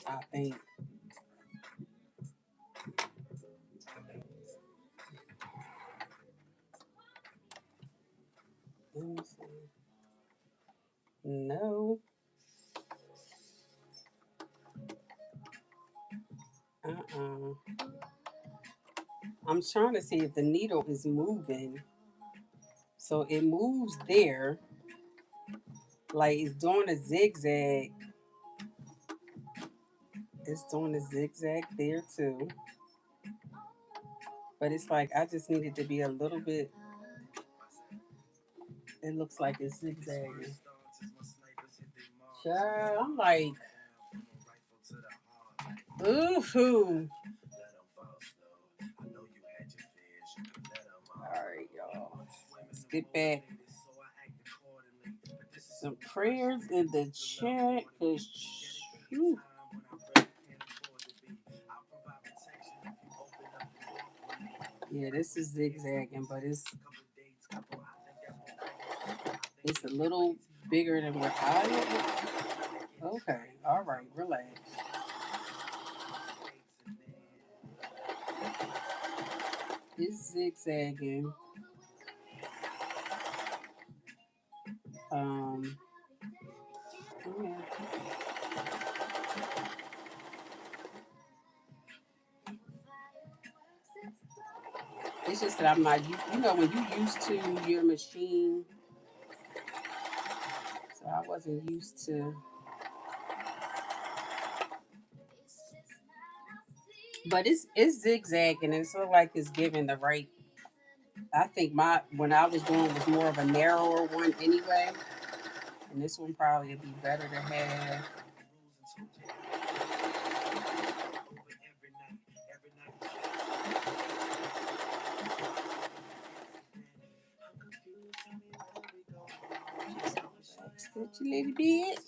I think. Let me see. No. Uh-uh. I'm trying to see if the needle is moving. So it moves there, like it's doing a zigzag. It's doing a zigzag there too. But it's like I just need it to be a little bit. It looks like it's zigzagging. Child, I'm like, ooh, get back some prayers in the chat, because yeah, this is zigzagging, but it's a little bigger than what I would. Okay, all right, relax. It's zigzagging. Um, yeah. It's just that I'm not, you know, when you used to your machine, so I wasn't used to. But it's zigzagging, and it's sort of like it's giving the right. I think my when I was doing was more of a narrower one anyway, and this one probably would be better to have. Stitch a little bit.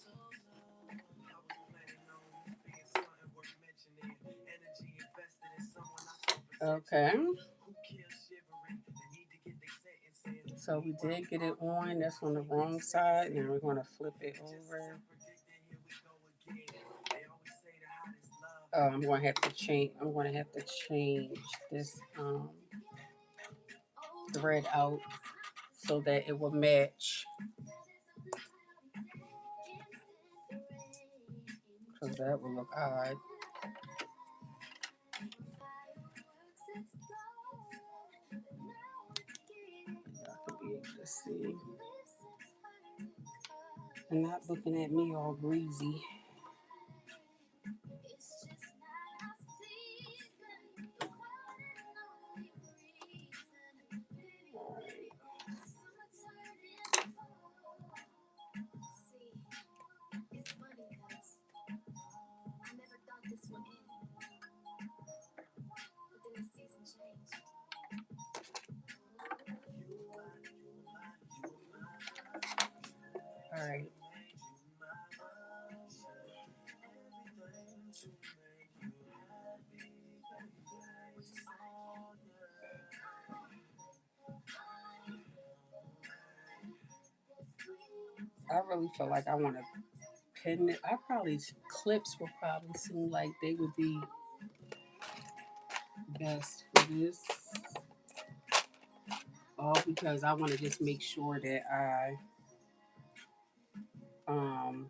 Okay. So we did get it on. That's on the wrong side. Now we're going to flip it over. I'm going to have to change. I'm going to have to change this thread out so that it will match. Because that will look odd. Y'all can be able to see. And not looking at me all greasy. All right. I really feel like I want to pin it. Clips will probably seem like they would be best for this. All because I want to just make sure that I um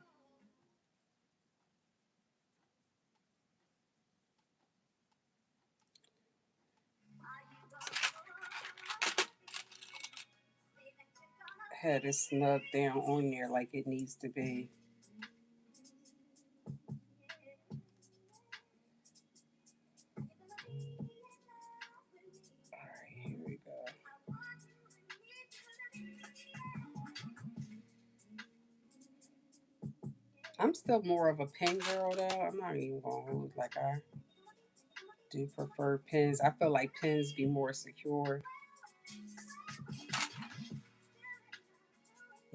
had it snug down on there like it needs to be. All right, here we go. I'm still more of a pen girl though. I'm not even gonna hold like I do prefer pens. I feel like pens be more secure.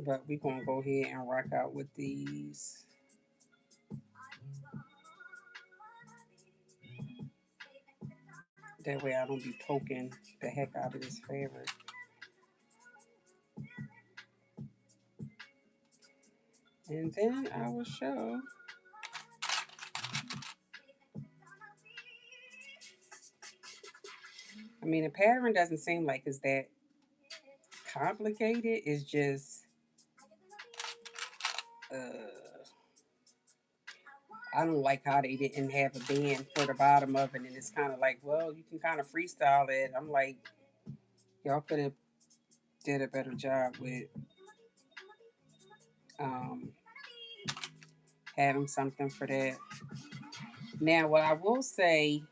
But we're gonna go ahead and rock out with these. That way I don't be poking the heck out of this fabric. And then I will show. I mean, the pattern doesn't seem like it's that complicated. It's just, I don't like how they didn't have a band for the bottom of it. And it's kind of like, well, you can kind of freestyle it. I'm like, y'all could have did a better job with um, having something for that. Now, what I will say,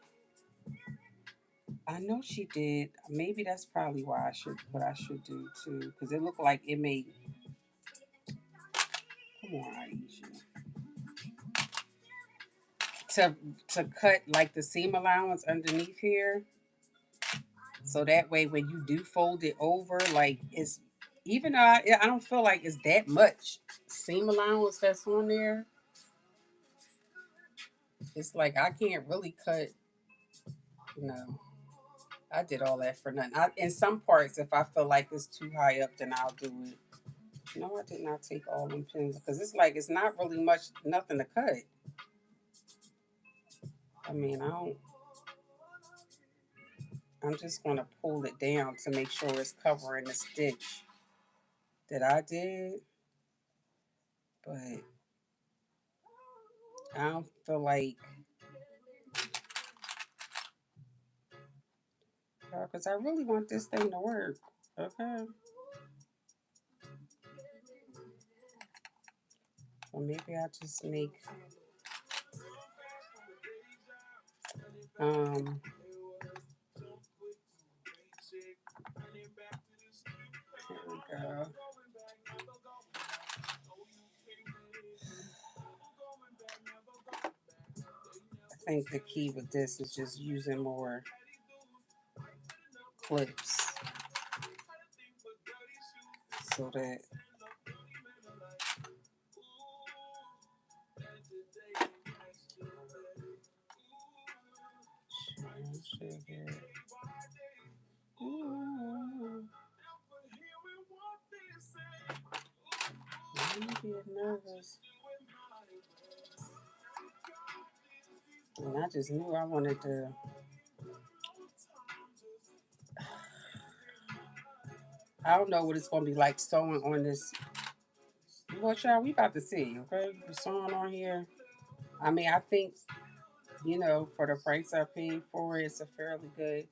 I know she did. Maybe that's probably why what I should do too, because it looked like it made. Come on, Aisha. To cut like the seam allowance underneath here, so that way when you do fold it over, like even though I don't feel like it's that much seam allowance that's on there, it's like I can't really cut. No, I did all that for nothing. In some parts, if I feel like it's too high up, then I'll do it. No, I did not take all them pins because it's like it's not really much, nothing to cut. I mean, I don't. I'm just going to pull it down to make sure it's covering the stitch that I did, but I don't feel like, because I really want this thing to work. Okay. Well, maybe I'll just make, um, here we go. I think the key with this is just using more clips so that sugar. I'm getting nervous. And I just knew I wanted to. I don't know what it's gonna be like sewing on this. Well, y'all, we about to see. Okay, the sewing on here. I mean, I think for the price I paid for it, it's a fairly good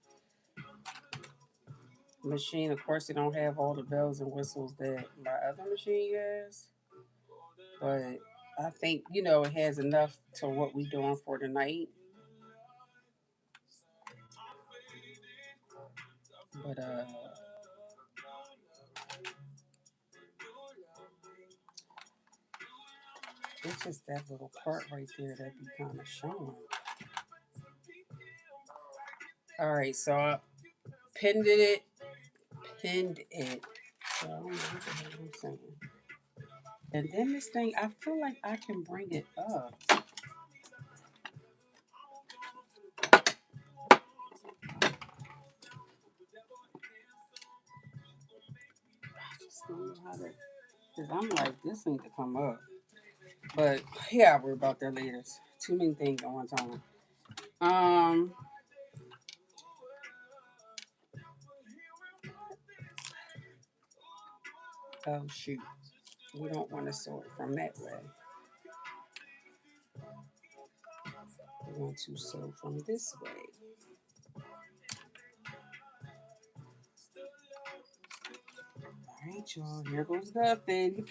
machine. Of course, it don't have all the bells and whistles that my other machine has, but I think it has enough to what we doing for tonight. But it's just that little part right there that be kind of showing. All right, so I pinned it, pinned it. So I don't know what the hell I'm saying. And then this thing, I feel like I can bring it up. I just don't know how to, because I'm like, this need to come up. But yeah, I'll worry about that later. Too many things at one time. Um, oh shoot. We don't want to sew it from that way. We want to sew from this way. All right, y'all. Here goes nothing.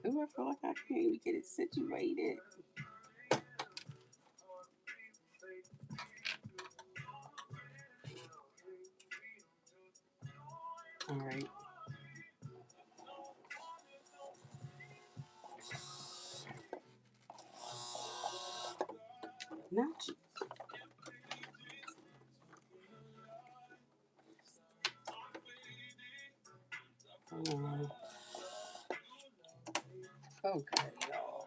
Ooh, I feel like I can't even get it situated. All right. Not you. Okay, y'all.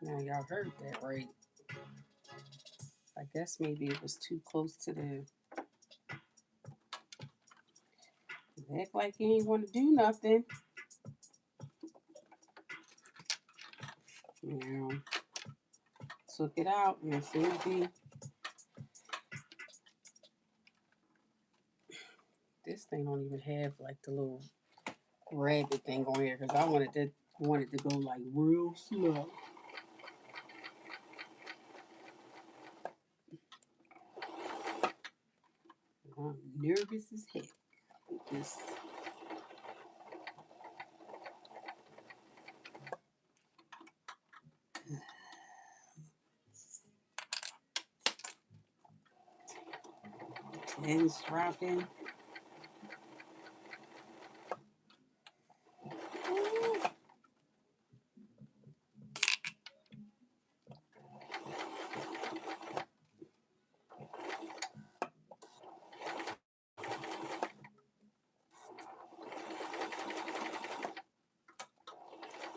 Now y'all heard that, right? I guess maybe it was too close to the. Act like you ain't want to do nothing. Took it out and see this thing don't even have like the little rabbit thing on here because I wanted to go like real slow. I'm nervous as heck with this. Pins dropping.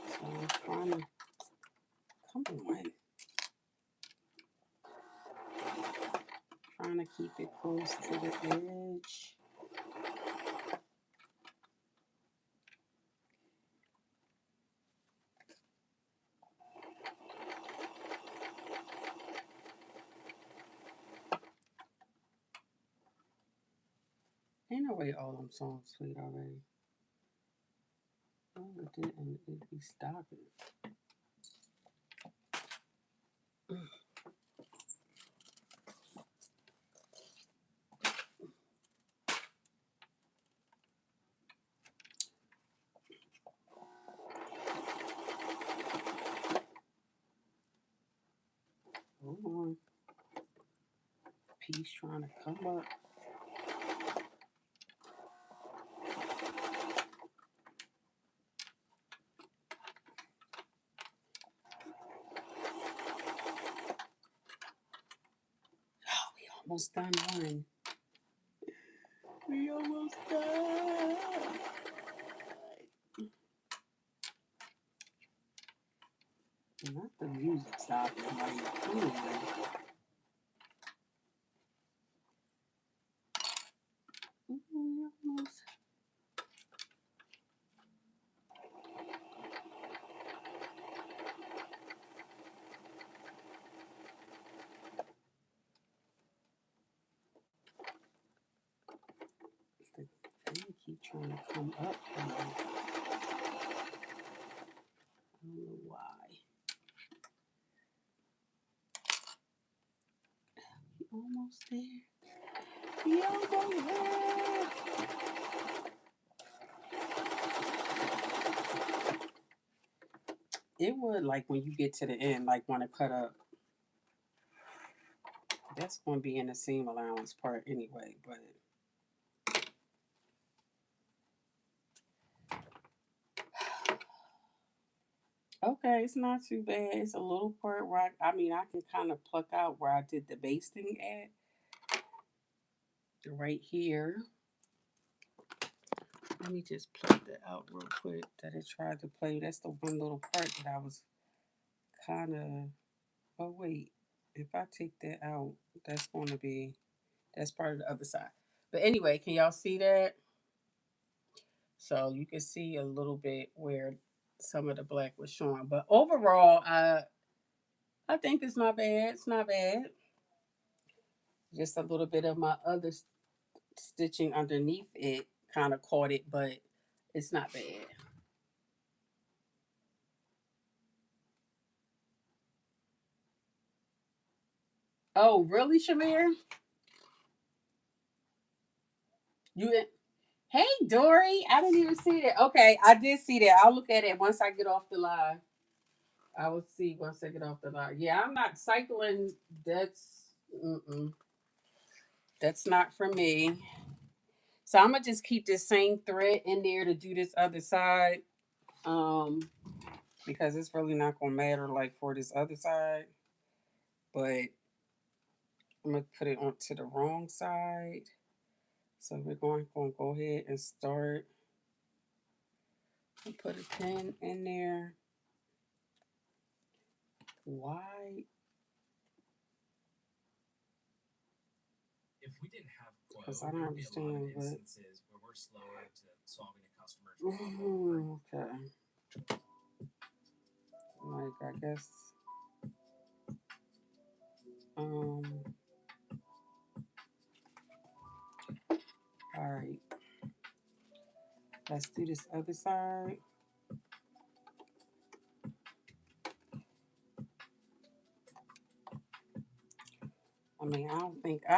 So I'm trying to, come on. Trying to keep it close to the edge. Ain't no way all them songs played already. Oh, it didn't. It'd be stopping. Hold on. Piece trying to come up. Oh, we almost done one. We almost done. Not the music stopping. Like, anyway. Almost. The thing keep trying to come up. I don't know why. We almost there. We almost there. It would, like, when you get to the end, like, want to cut up. That's going to be in the seam allowance part anyway, but okay, it's not too bad. It's a little part where I mean, I can kind of pluck out where I did the basting at. Right here. Let me just pluck that out real quick that it tried to play. That's the one little part that I was kind of, oh wait, if I take that out, that's going to be, that's part of the other side. But anyway, can y'all see that? So you can see a little bit where some of the black was showing. But overall, I think it's not bad. It's not bad. Just a little bit of my other stitching underneath it kind of caught it, but it's not bad. Oh, really, Shamir? You Hey, Dory. I didn't even see that. Okay, I did see that. I'll look at it once I get off the live. I will see once I get off the live. Yeah, I'm not cycling. Mm-mm. That's not for me. So I'm gonna just keep this same thread in there to do this other side. Um, because it's really not gonna matter like for this other side. But I'm gonna put it onto the wrong side. So we're going to go ahead and start. I'll put a pin in there. Why? If we didn't have quote, I don't understand a lot of instances where we're slower to solving a customer's problem. Okay. Like I guess. All right. Let's do this other side. I mean, I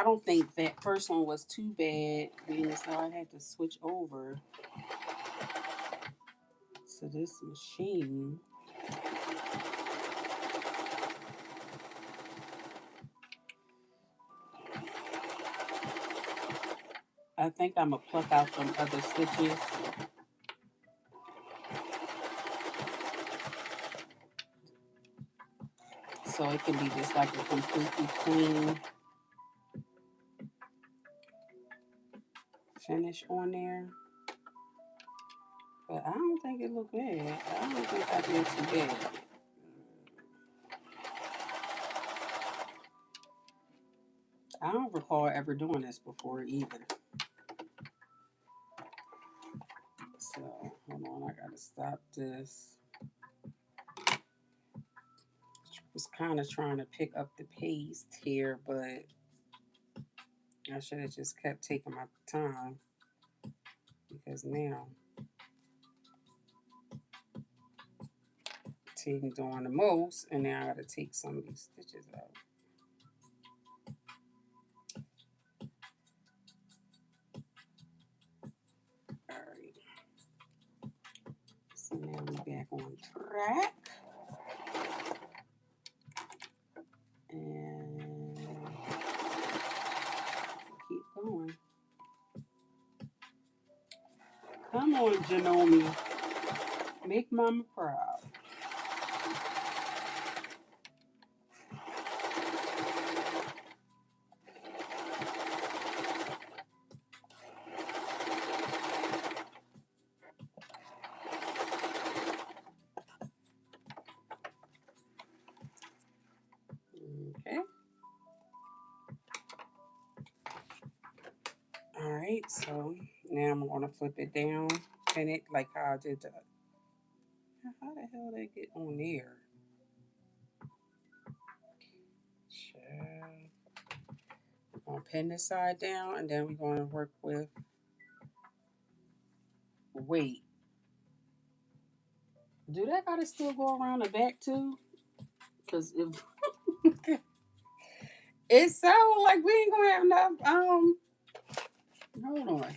don't think that first one was too bad, being as though I had to switch over to this machine. I think I'm gonna pluck out some other stitches. So it can be just like a completely clean finish on there. But I don't think it looked bad. I don't think I did too bad. I don't recall ever doing this before either. So hold on, I gotta stop this. Was kind of trying to pick up the paste here, but I should have just kept taking my time because now I'm doing the most, and now I gotta take some of these stitches out. All right. So now we're back on track. And keep going. Come on, Janome. Make Mama proud. Okay. All right, so now I'm going to flip it down, pin it like how I did the... How the hell did it get on there? Sure. We're going to pin this side down, and then we're going to work with weight. Do that got to still go around the back too? Because if... It sounds like we ain't going to have enough... Hold on.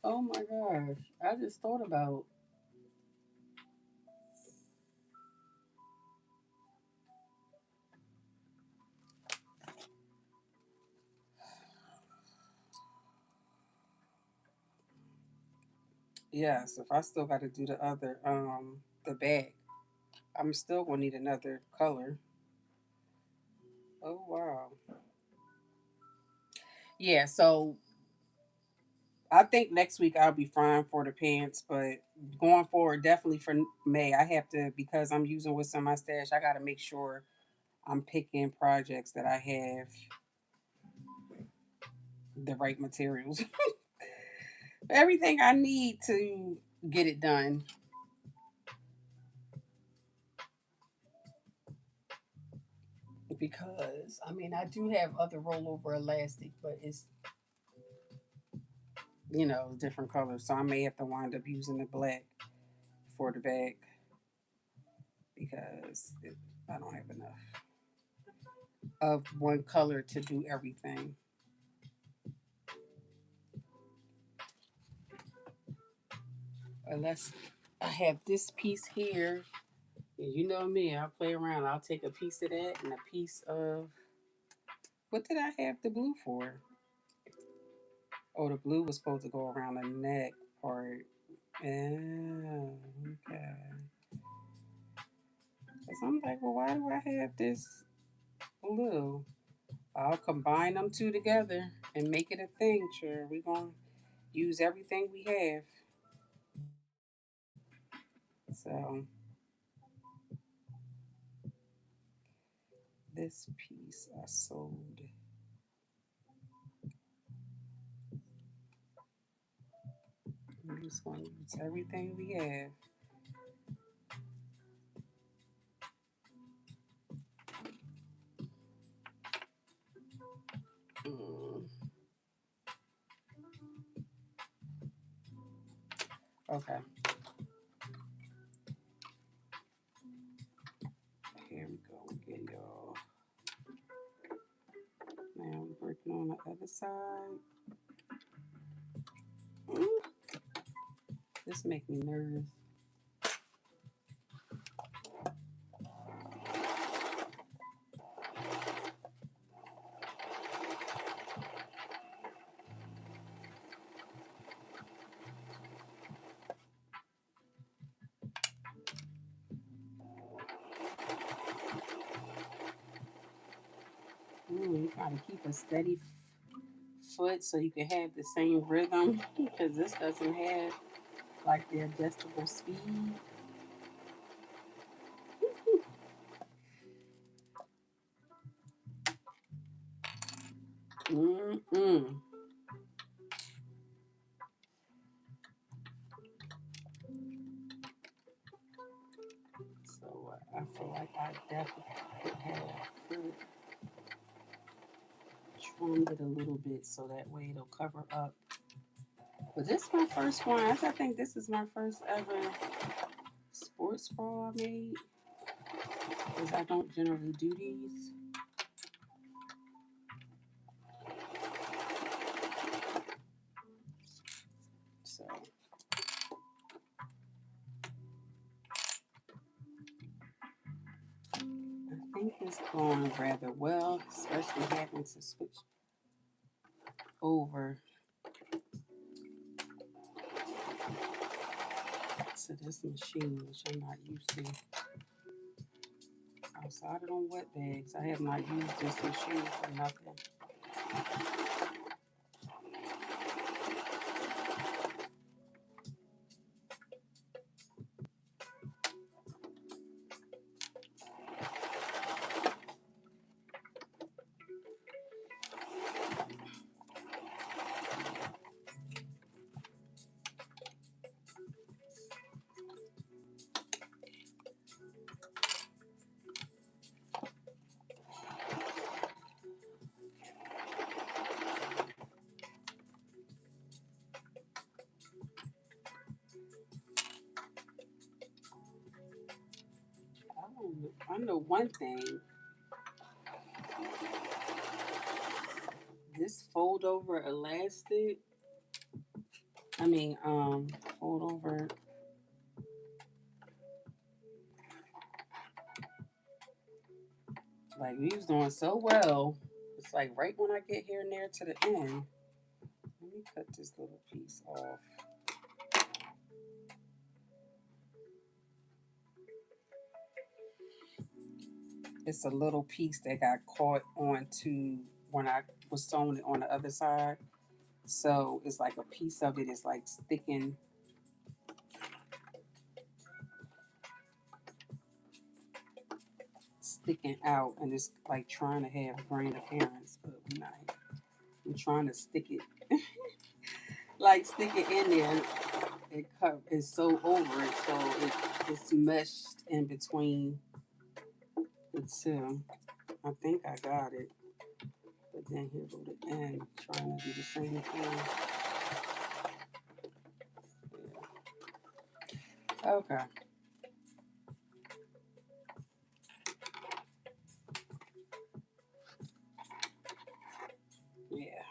Oh my gosh. I just thought about... Yes, if I still got to do the other, the back, I'm still going to need another color. Oh, wow. Yeah, so I think next week I'll be fine for the pants, but going forward, definitely for May, I have to, because I'm using what's in my stash, I got to make sure I'm picking projects that I have the right materials. Everything I need to get it done. Because, I mean, I do have other rollover elastic, but it's, you know, different colors. So I may have to wind up using the black for the back because I don't have enough of one color to do everything. Unless I have this piece here, and you know me, I'll play around. I'll take a piece of that and a piece of, what did I have the blue for? Oh, the blue was supposed to go around the neck part. Oh, okay. Because I'm like, well, why do I have this blue? I'll combine them two together and make it a thing. Sure, we're going to use everything we have. So this piece I sewed. I'm just going to use everything we have. Okay. Here we go again, y'all. Now we're working on the other side. This makes me nervous. You gotta keep a steady foot so you can have the same rhythm because this doesn't have like the adjustable speed. Mm-mm. So I feel like I definitely could trim it a little bit so that way it'll cover up. But this is my first one. I think this is my first ever sports bra I made because I don't generally do these. So I think it's going rather well, especially having to switch over to this machine, which I'm not used to. Outside of them wet bags, I have not used this machine for nothing. I know one thing. This fold over elastic, fold over, like we was doing so well. It's like right when I get here near to the end, let me cut this little piece off. It's a little piece that got caught onto when I was sewing it on the other side. So it's like a piece of it is like sticking out, and it's like trying to have grand appearance, but we're not. I'm trying to stick it, like stick it in there. It's so over it, so it's meshed in between the two. I think I got it, but then here go the end, trying to do the same thing. Yeah. Okay. Yeah.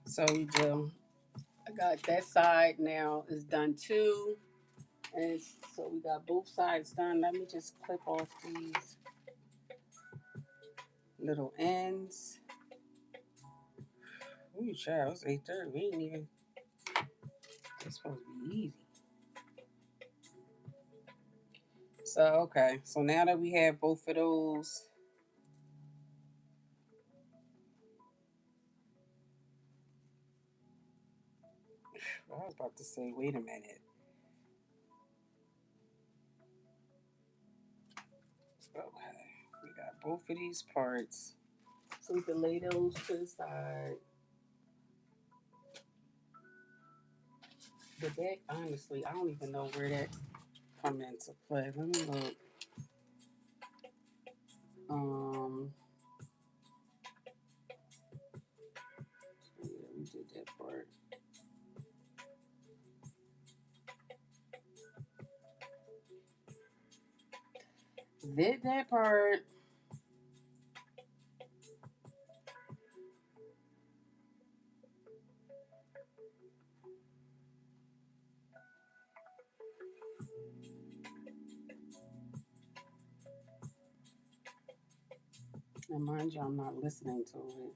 So I got that side now is done too. And so we got both sides done. Let me just clip off these little ends. Ooh, child, it's 8:30. We ain't even. It's supposed to be easy. So okay. So now that we have both of those, I was about to say, wait a minute. Okay, we got both of these parts. So we can lay those to the side. The back, honestly, I don't even know where that come into play. Let me look. Um, yeah, we did that part. Did that part. And mind you, I'm not listening to it.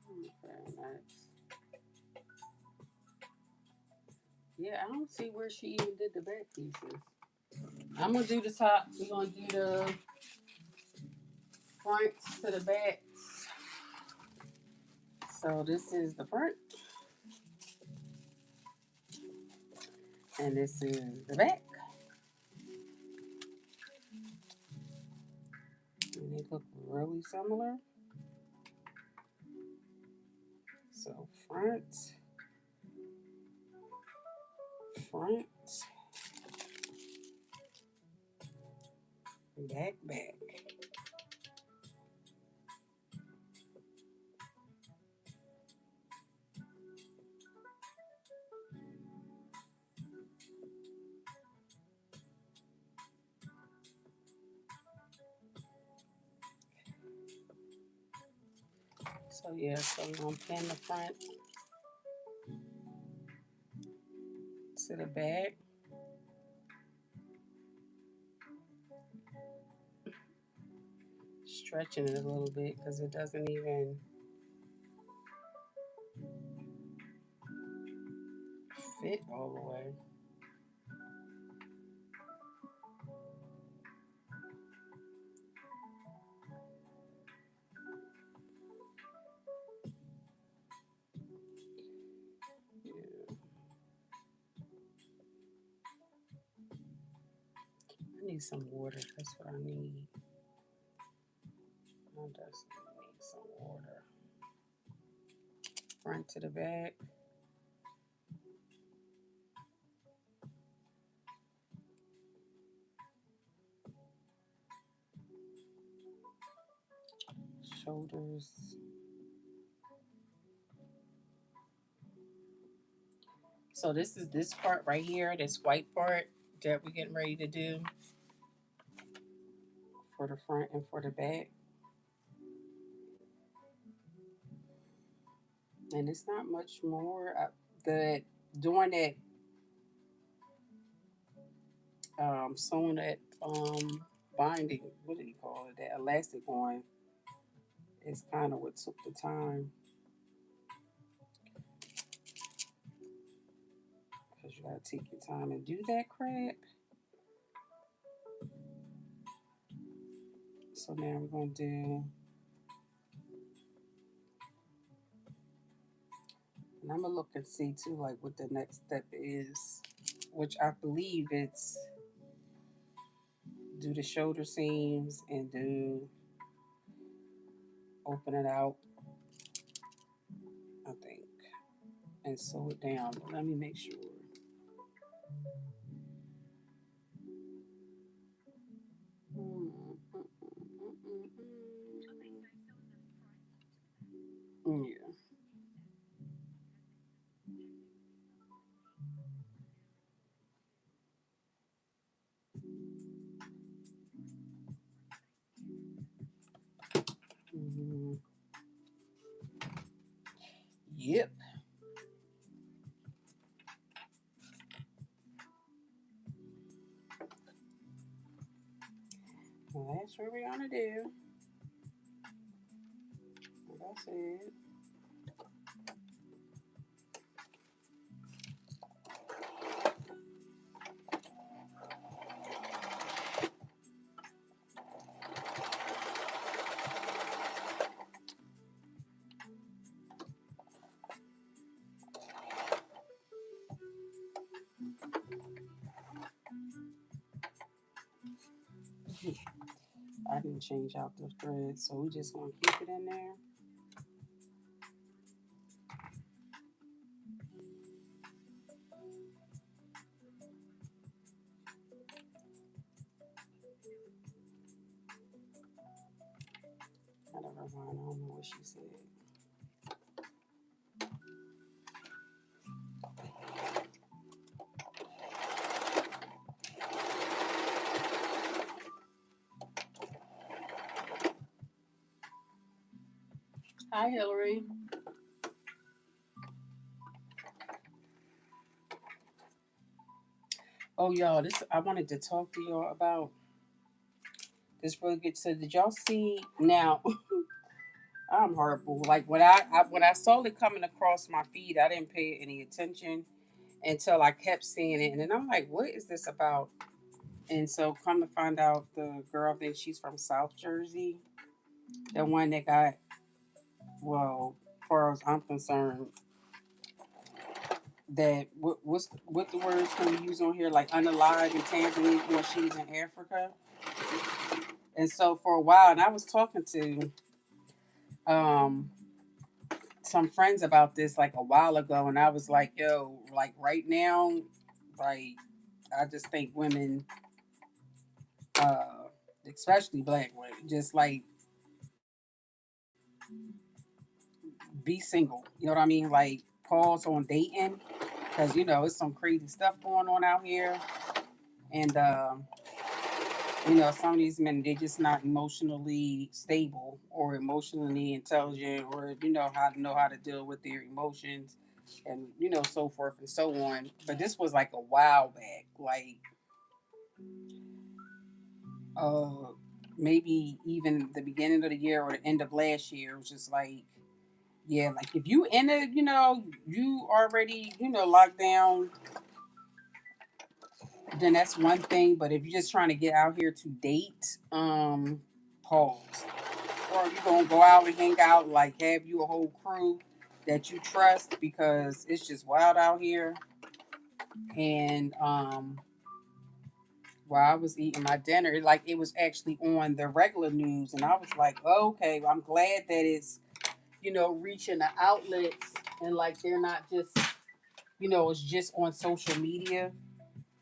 Okay, next. Yeah, I don't see where she even did the back pieces. I'm gonna do the top. We're gonna do the fronts to the back. So this is the front, and this is the back. And they look really similar. So front, front, back, back. So yeah, so we're gonna pin the front to the back. Stretching it a little bit because it doesn't even fit all the way. Yeah. I need some water. That's what I need. I just need some water. Front to the back. Shoulders. So this is this part right here, this white part that we're getting ready to do for the front and for the back. And it's not much more. The doing that, sewing that binding. What do you call it? That elastic on is kind of what took the time because you gotta take your time and do that crap. So now we're gonna do, and I'm gonna look and see too, like what the next step is, which I believe it's do the shoulder seams and do open it out, I think, and sew it down. But let me make sure. Yeah. Mhm. Yep. Well, that's what we're gonna do. Like I said. I didn't change out the thread, so we just gonna keep it in there. I don't know, I don't know what she said. Hi, Hillary. Oh, y'all, this I wanted to talk to y'all about this really good. So, did y'all see now? I'm horrible. Like when I saw it coming across my feed, I didn't pay any attention, until I kept seeing it. And then I'm like, what is this about? And so come to find out, the girl, I think she's from South Jersey, the one that got, well, as far as I'm concerned, that what the words can we use on here, like unalive in Tanzania when she was in Africa. And so for a while, and I was talking to um some friends about this like a while ago, and I was like, yo, like right now, like I just think women, uh especially black women, just like be single. You know what I mean? Like pause on dating, because it's some crazy stuff going on out here, and some of these men, they're just not emotionally stable or emotionally intelligent, or how to deal with their emotions, and so forth and so on. But this was like a while back, like uh maybe even the beginning of the year or the end of last year. It was just like, yeah, like if you in it, you already, locked down, then that's one thing. But if you're just trying to get out here to date, pause. Or you gonna go out and hang out, like have you a whole crew that you trust, because it's just wild out here. And while I was eating my dinner, like it was actually on the regular news, and I was like, oh, okay, well, I'm glad that it's reaching the outlets, and like they're not just it's just on social media.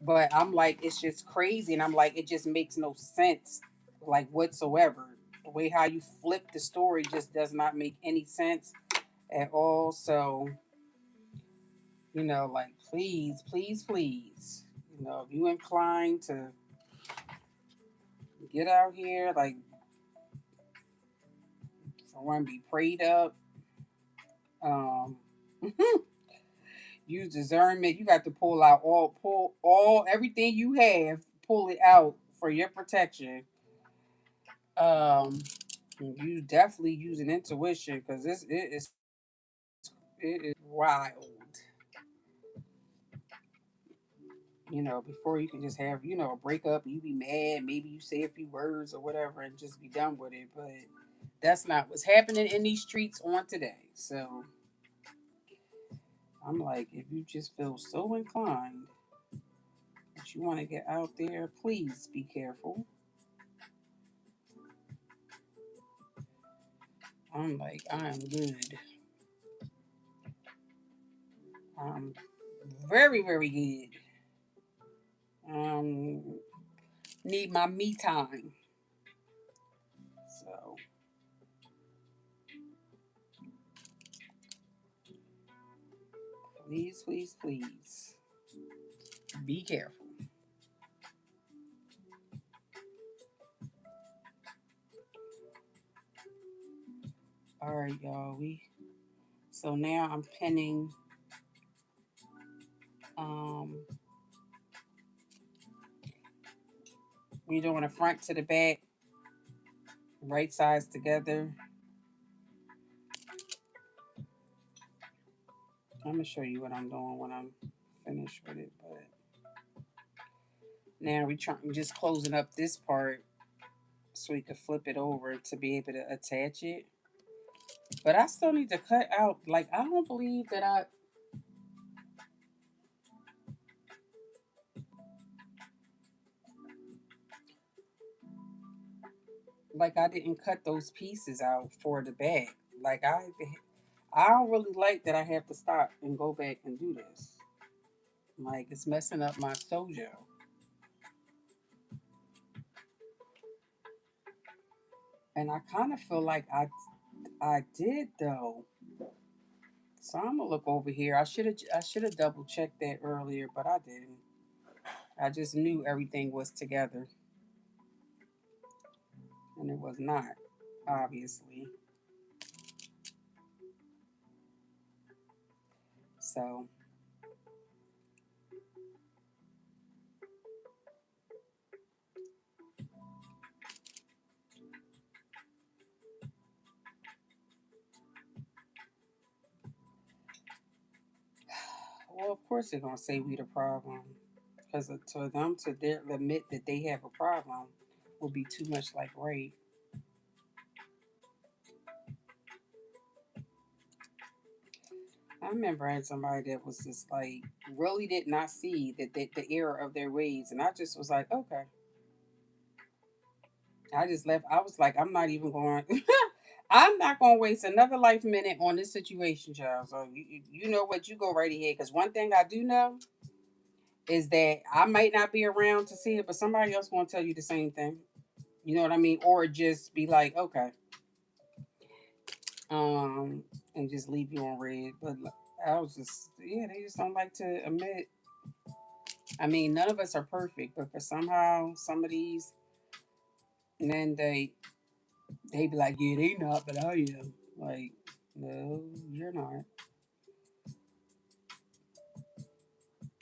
But I'm like, it's just crazy, and I'm like, it just makes no sense, like whatsoever. The way how you flip the story just does not make any sense at all. So, like please, please, please, if you inclined to get out here, like for one, be prayed up. Um, use discernment. You got to pull all everything you have, pull it out for your protection. Um, you definitely using intuition, because it is wild. Before you can just have a breakup, you be mad, maybe you say a few words or whatever, and just be done with it. But that's not what's happening in these streets on today. So I'm like, if you just feel so inclined that you want to get out there, please be careful. I'm like, I am good. I'm very, very good. Um, need my me time. So please, please, please be careful. All right, y'all. So now I'm pinning um we're doing the front to the back, right sides together. I'm gonna show you what I'm doing when I'm finished with it. But now we trying just closing up this part so we can flip it over to be able to attach it. But I still need to cut out. Like I don't believe that I didn't cut those pieces out for the back. Like I don't really like that I have to stop and go back and do this. Like it's messing up my sojo. And I kind of feel like I did though. So I'm gonna look over here. I should have double checked that earlier, but I didn't. I just knew everything was together, and it was not, obviously. So well, of course they're gonna say we the problem, because to them to admit that they have a problem would be too much like rape. I remember I had somebody that was just like really did not see that the error of their ways, and I just was like, okay. I just left. I was like, I'm not even going. I'm not going to waste another life minute on this situation, child. So you know what? You go right ahead. Because one thing I do know is that I might not be around to see it, but somebody else going to tell you the same thing. You know what I mean? Or just be like, okay, um, and just leave you on red. But I was just, yeah, they just don't like to admit. I mean, none of us are perfect, but for somehow some of these men, they be like, yeah, they not, but I am. Like, no, you're not.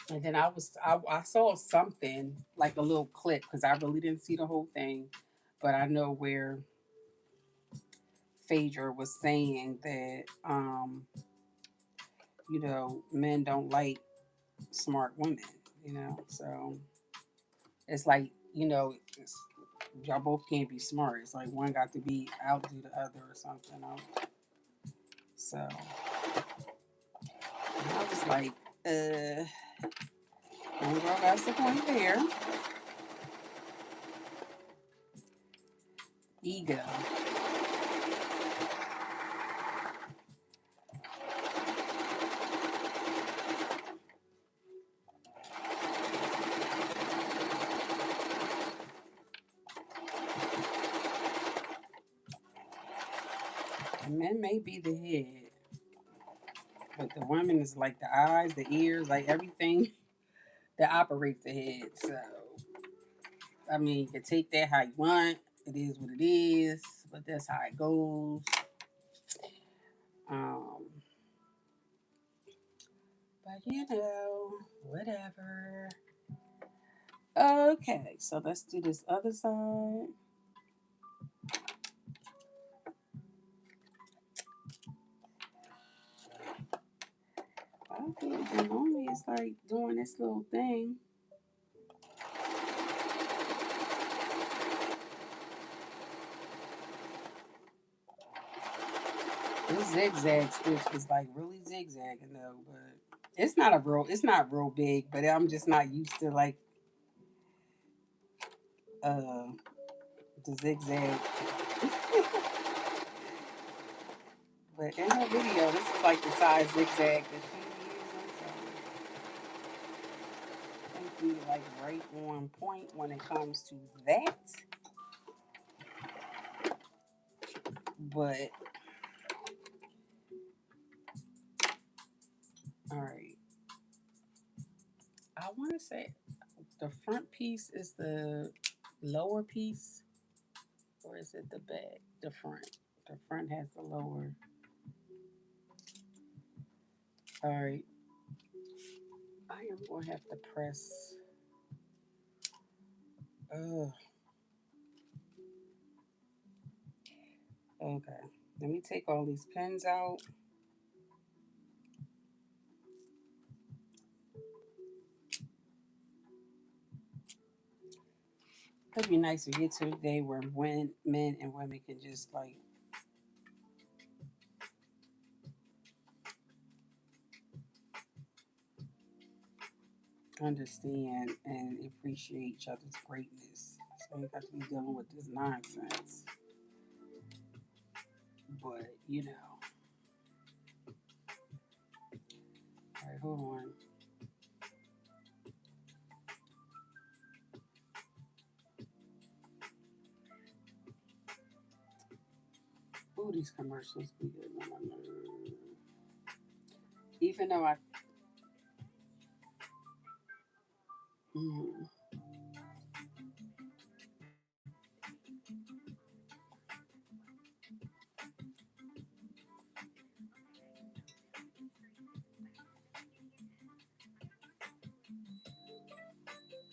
And then I saw something like a little clip because I really didn't see the whole thing, but I know where Phaedra was saying that men don't like smart women, so it's like, y'all both can't be smart. It's like one got to be outdo the other or something. So I was like, one girl got the point there. Ego. The men may be the head, but the woman is like the eyes, the ears, like everything that operates the head. So, I mean, you can take that how you want. It is what it is, but that's how it goes. Um, but whatever. Okay, so let's do this other side. Okay, and normally it's like doing this little thing. This zigzag stitch is like really zigzagging though, but it's not real big, but I'm just not used to like uh the zigzag. But in her video, this is like the size zigzag that she uses. So I think we like right on point when it comes to that. But all right, I want to say the front piece is the lower piece, or is it the back? The front. The front has the lower. All right, I am gonna have to press. Oh, okay. Let me take all these pins out. It'd be nice to get to a day where men and women can just like understand and appreciate each other's greatness. So you got to be dealing with this nonsense. But all right, hold on. Oh, these commercials be good. No. Even though mm,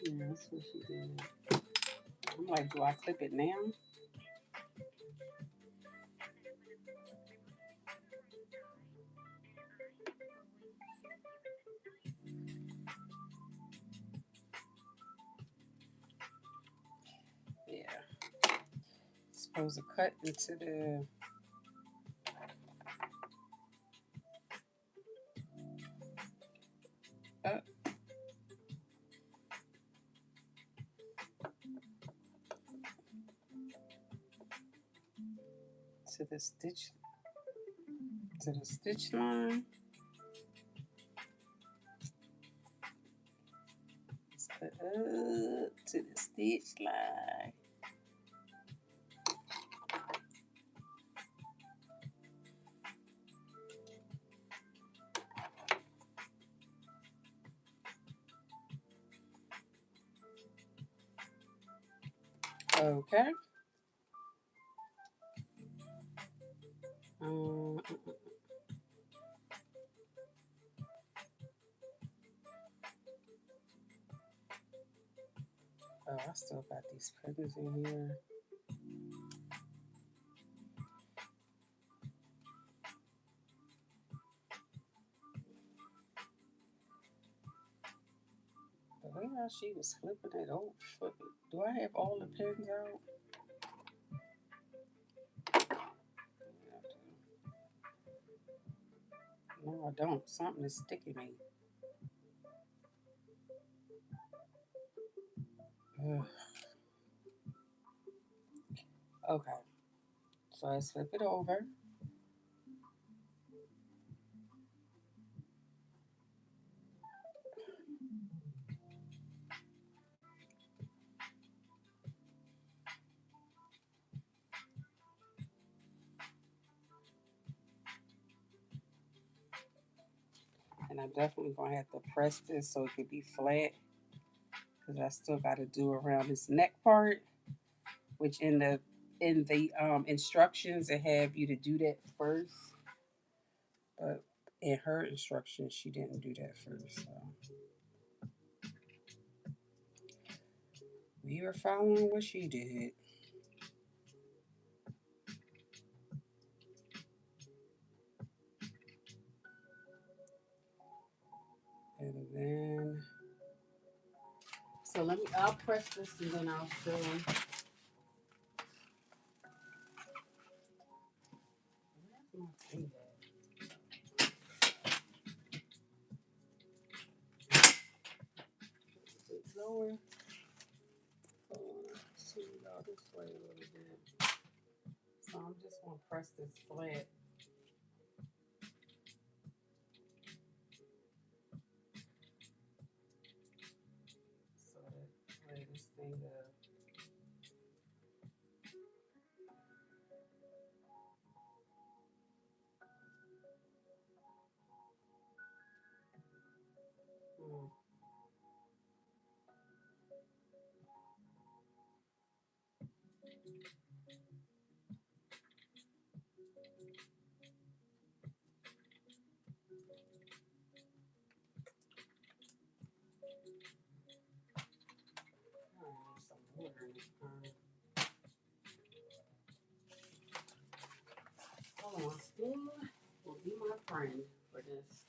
yeah, that's what she did. I'm like, do I clip it now? supposed to cut into the up to the stitch line. Let's cut up to the stitch line. Okay. Oh, I still got these pins in here. The way how she was flipping it over, do I have all the pins out? No, I don't. Something is sticking me. Ugh. Okay. So I flip it over. And I'm definitely going to have to press this so it can be flat. Because I still got to do around this neck part. Which in the instructions, they have you to do that first. But in her instructions, she didn't do that first. So we were following what she did. And then, so I'll press this and then I'll show. Where's my thing at? It's lower. See, go this way a little bit. So I'm just going to press this flat. So that way this thing hold on, spoon will be my friend for this.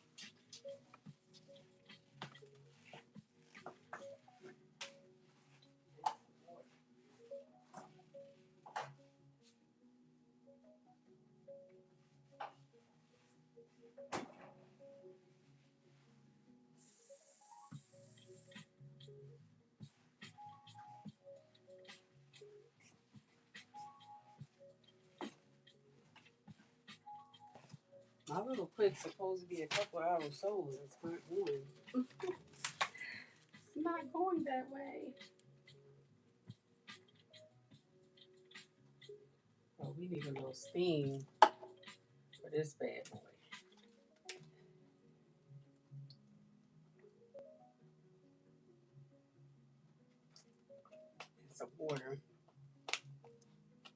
My little quick's supposed to be a couple hours old. It's not going. It's not going that way. Oh, we need a little steam for this bad boy. And some water.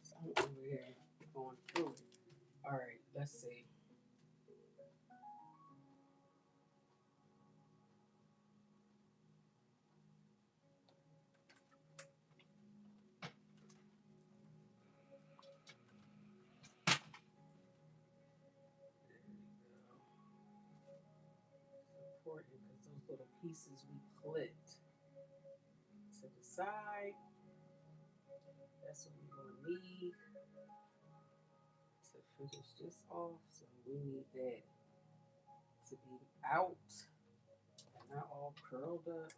So I'm over here going through it. All right, let's see. Important because those little pieces we clipped to the side. That's what we're going to need. because it's just off. So we need that to be out, not all curled up.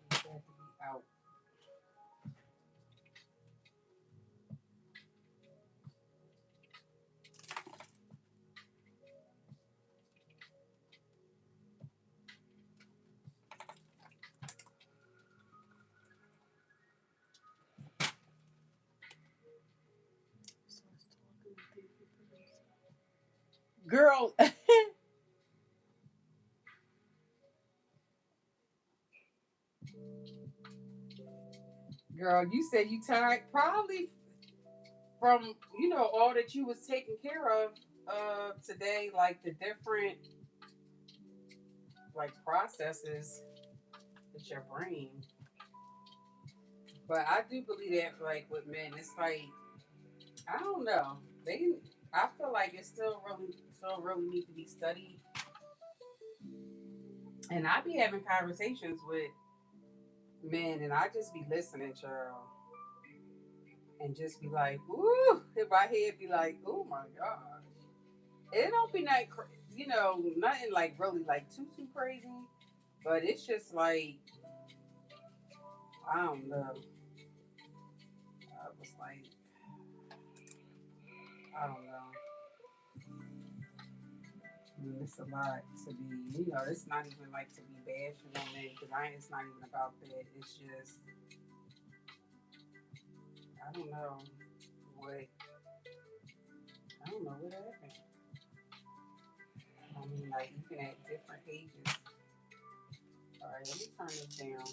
We need that to be out. Girl, girl, you said you tired probably from all that you was taking care of today, like the different like processes with your brain. But I do believe that like with men, it's like I don't know. I feel like it still really need to be studied. And I be having conversations with men, and I just be listening, Cheryl, and just be like, ooh, in my head be like, oh my gosh. It don't be like, nothing like really like too crazy, but it's just like, I don't know. I was like, I don't know. I mean, it's a lot to be, it's not even like to be bashing on it because it's not even about that. It's just, I don't know what, I don't know what happened. I mean, like, even at different ages. All right, let me turn this down.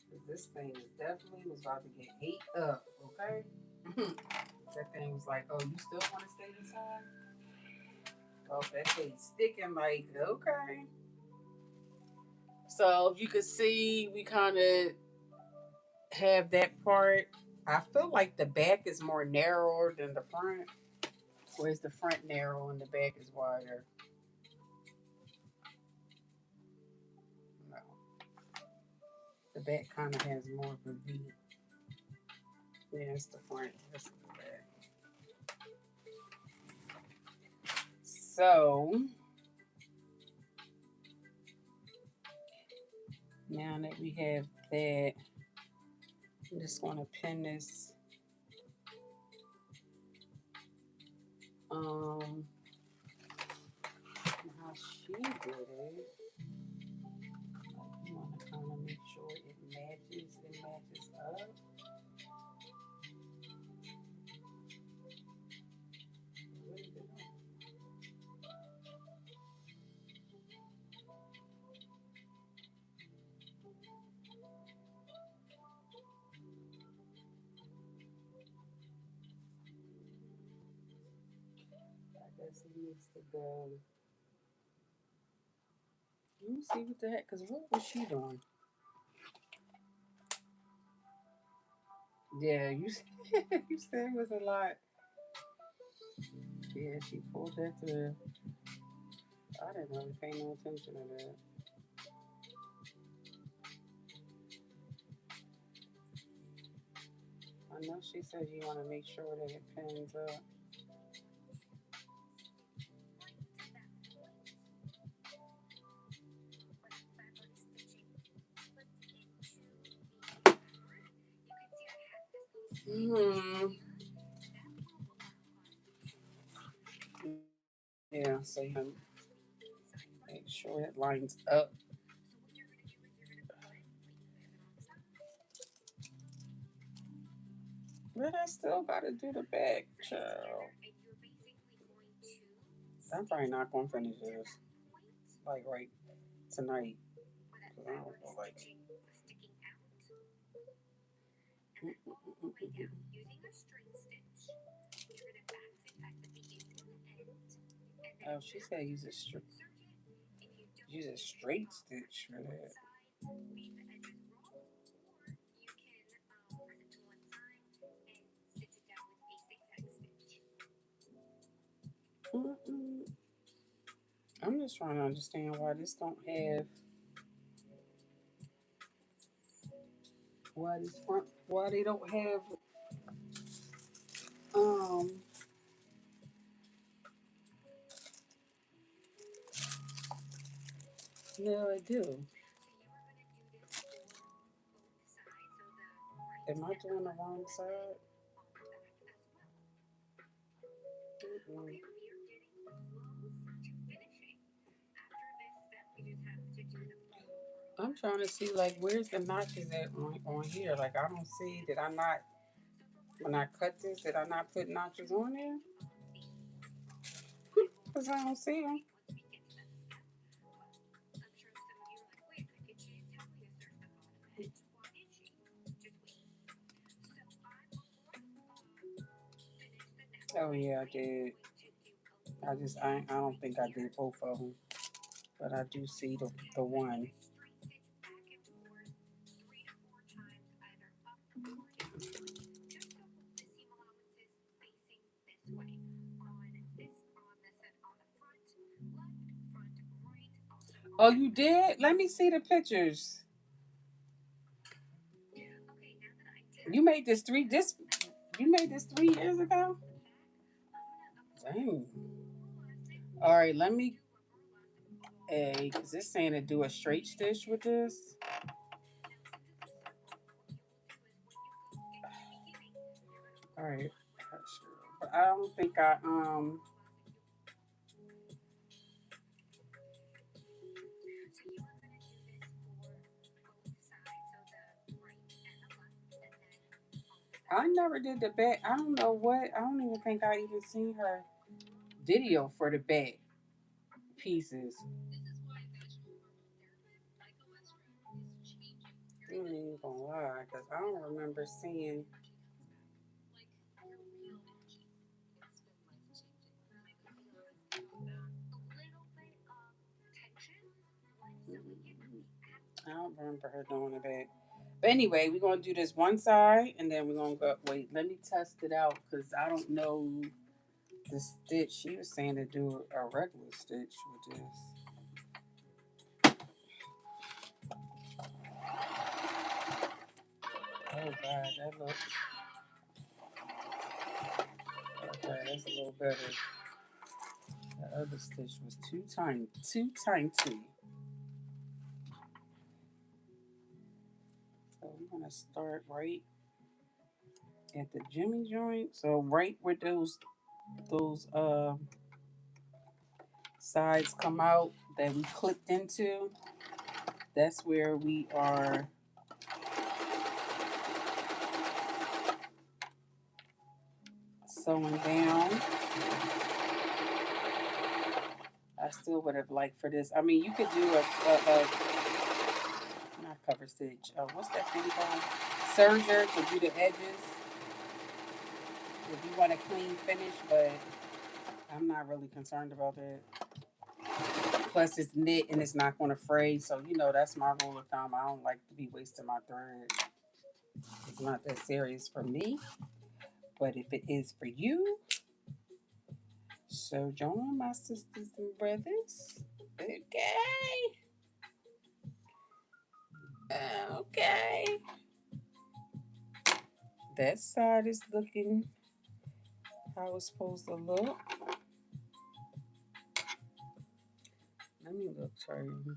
Because this thing is definitely was about to get ate up, okay? That thing was like, oh, you still want to stay inside? Oh, that thing's sticking like, okay. So you can see we kind of have that part. I feel like the back is more narrower than the front. Whereas the front narrow and the back is wider. No. The back kind of has more of a V. Yeah, it's the front. That's the back. So now that we have that, I'm just going to pin this. How she did it. You want to kind of make sure it matches. It matches up. What is it? I guess it needs to go. Let me see what the heck. Cause what was she doing? Yeah, you you said it was a lot. Yeah, she pulled that through. I didn't really pay no attention to that. I know she said you want to make sure that it pins up. Hmm. Yeah, so you can make sure it lines up. But I still gotta do the back, child. I'm probably not gonna finish this like right tonight. Cause I don't feel like it. Oh, she said use a straight stitch for that. Mm-mm. I'm just trying to understand why this front, why they don't have. No, I do. Am I doing the wrong side? Mm-mm. I'm trying to see like where's the notches at on here. Like I don't see. Did I not when I cut this? Did I not put notches on there? Cause I don't see them. Oh yeah, I did. I don't think I did both of them, but I do see the one. Oh, you did? Let me see the pictures. You made this three. This you made this 3 years ago. Dang. All right, let me. A, is this saying to do a straight stitch with this? All right, but I don't think I. I never did the back. I don't know what. I don't even think I even seen her video for the back pieces. I ain't even gonna lie, cause I don't remember seeing. I don't remember her doing the back. But anyway, we're gonna do this one side, and then we're gonna go. Wait, let me test it out, cause I don't know the stitch. She was saying to do a regular stitch with this. Oh God, that looks okay. That's a little better. The other stitch was too tiny, too tiny. So I'm gonna start right at the jimmy joint. So right where those sides come out that we clipped into, that's where we are sewing down. I still would have liked for this. I mean, you could do a not cover stitch. What's that thing called? Serger to do the edges if you want a clean finish, but I'm not really concerned about that. Plus, it's knit and it's not going to fray, so you know that's my rule of thumb. I don't like to be wasting my thread. It's not that serious for me, but if it is for you, so join my sisters and brothers. Okay, okay. That side is looking how it's supposed to look. Let me look for you.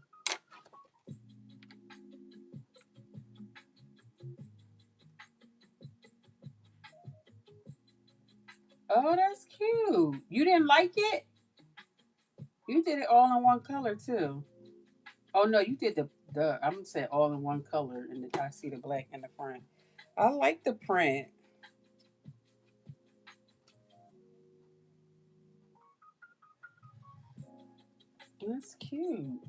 Oh, that's cute. You didn't like it? You did it all in one color too. Oh no, you did the I'm gonna say all in one color, and I see the black in the front. I like the print. That's cute.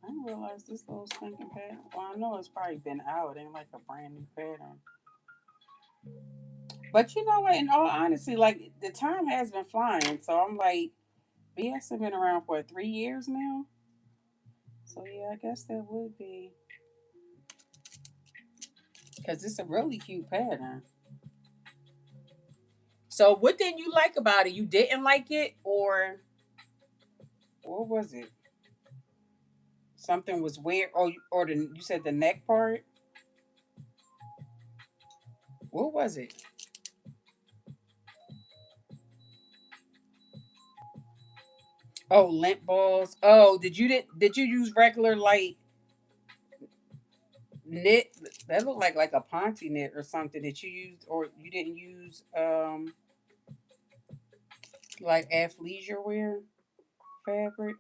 I didn't realize this little stinking pattern. Well, I know it's probably been out. It ain't like a brand new pattern. But you know what? In all honesty, like the time has been flying. So I'm like, BS have been around for 3 years now. So yeah, I guess that would be because it's a really cute pattern. So what didn't you like about it? You didn't like it, or what was it? Something was weird, or you said the neck part. What was it? Oh, lint balls. Oh, did you use regular like knit? That looked like a ponte knit or something that you used, or you didn't use like athleisure wear fabric.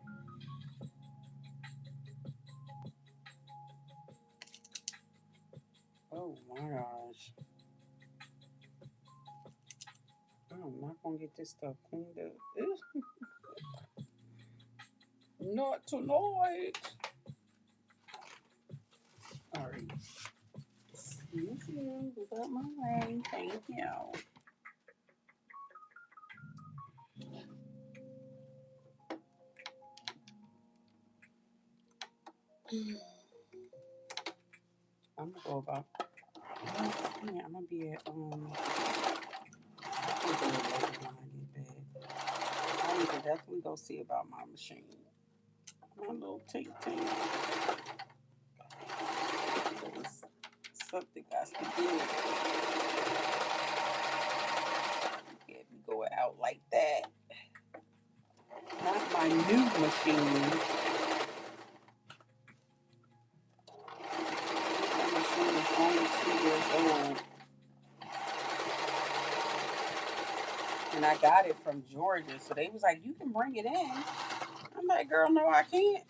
Oh my gosh. I'm not gonna get this stuff cleaned up. Not tonight. All right. Excuse you. Move out my way. Thank you. I'm gonna go about. Yeah, I'm gonna be at I think they're later when I get back. I need to definitely go see about my machine. My little tink tink. Something got to do. Get me going out like that. Not my new machine. My machine is only 2 years old. And I got it from Georgia. So they was like, you can bring it in. I'm like, girl, no, I can't.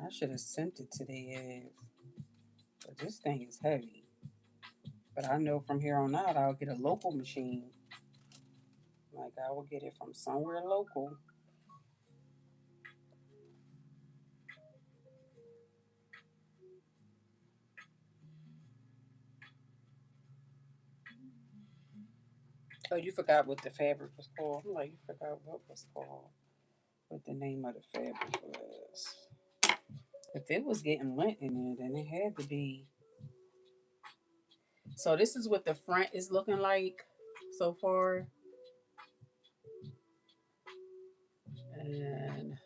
I should have sent it to their ass. But this thing is heavy. But I know from here on out, I'll get a local machine. Like, I will get it from somewhere local. Oh, you forgot what the fabric was called. I'm like, you forgot what was called. What the name of the fabric was. If it was getting lint in it, then it had to be. So this is what the front is looking like so far. And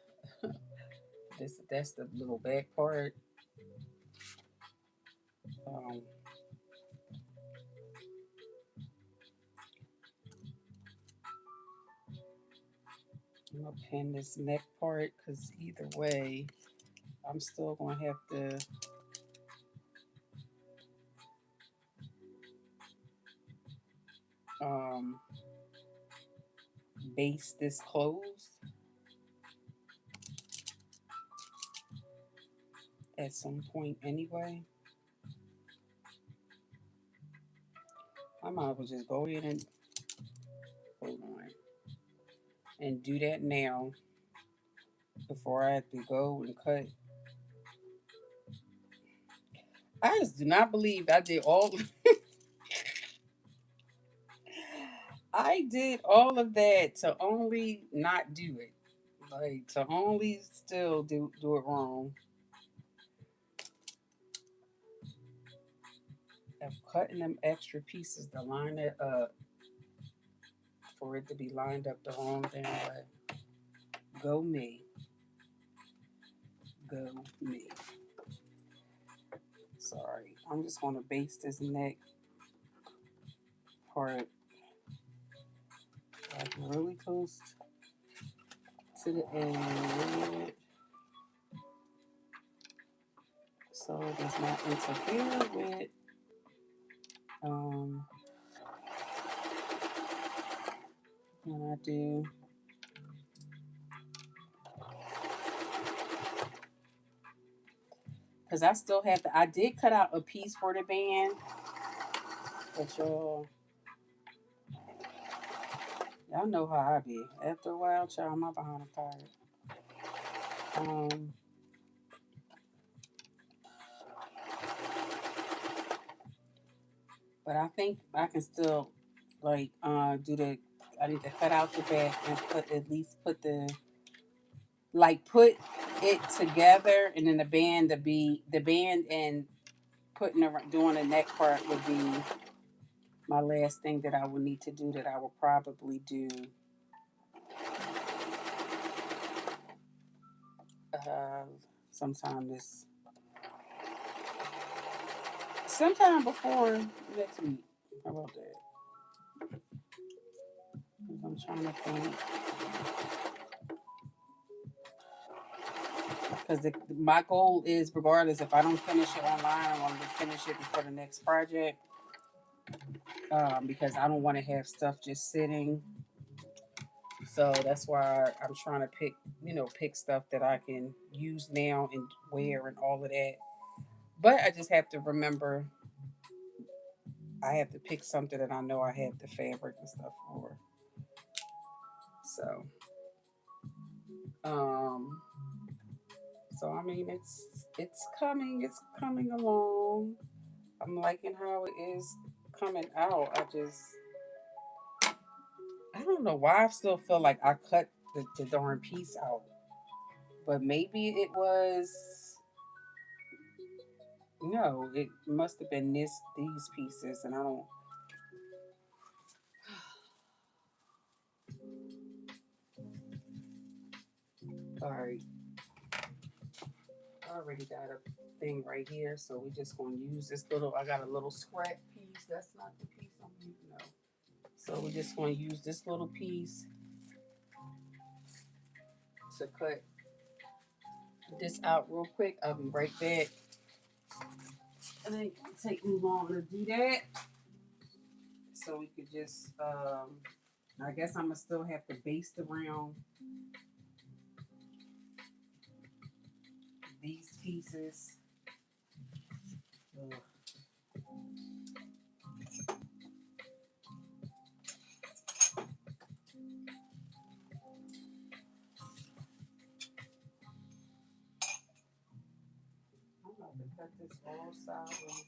that's the little back part. Um, I'm gonna pin this neck part because either way, I'm still gonna have to um, base this closed at some point anyway. I might as well just go ahead and hold on and do that now before I have to go and cut. I just do not believe I did all. I did all of that to only not do it, like to only still do it wrong. Of cutting them extra pieces to line it up for it to be lined up the wrong damn way. Go me. Go me. Sorry. I'm just going to base this neck part like really close to the edge so it does not interfere with when I do. Because I still have I did cut out a piece for the band, but y'all know how I be. After a while, child, my behind is tired. Um, but I think I can still like do the. I need to cut out the back and put at least put the like put it together, and then the band and doing the neck part would be my last thing that I would need to do. That I will probably do uh, sometime this sometime before next week. How about that? I'm trying to think. Because my goal is, regardless, if I don't finish it online, I want to finish it before the next project. Because I don't want to have stuff just sitting. So that's why I'm trying to pick stuff that I can use now and wear and all of that. But I just have to remember I have to pick something that I know I have the fabric and stuff for. So, um, so I mean, it's coming along. I'm liking how it is coming out. I don't know why I still feel like I cut the darn piece out, but maybe it was no, it must have been these pieces, and I don't. All right, I already got a thing right here, so we're just gonna use this little. I got a little scrap piece. That's not the piece I'm using. No. So we're just gonna use this little piece to cut this out real quick. I'll be right back. And it didn't take me long to do that. So we could just, I guess I'm gonna still have to baste around these pieces. Ugh. I'm about to cut this all sideways.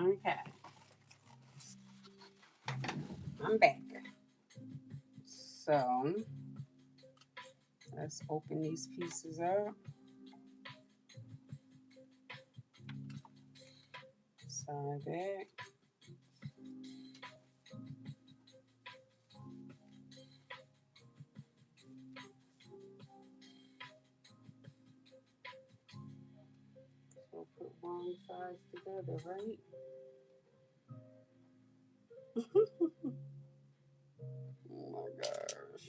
Okay, I'm back. So let's open these pieces up. Side back. So put one sides together, right? Oh my gosh.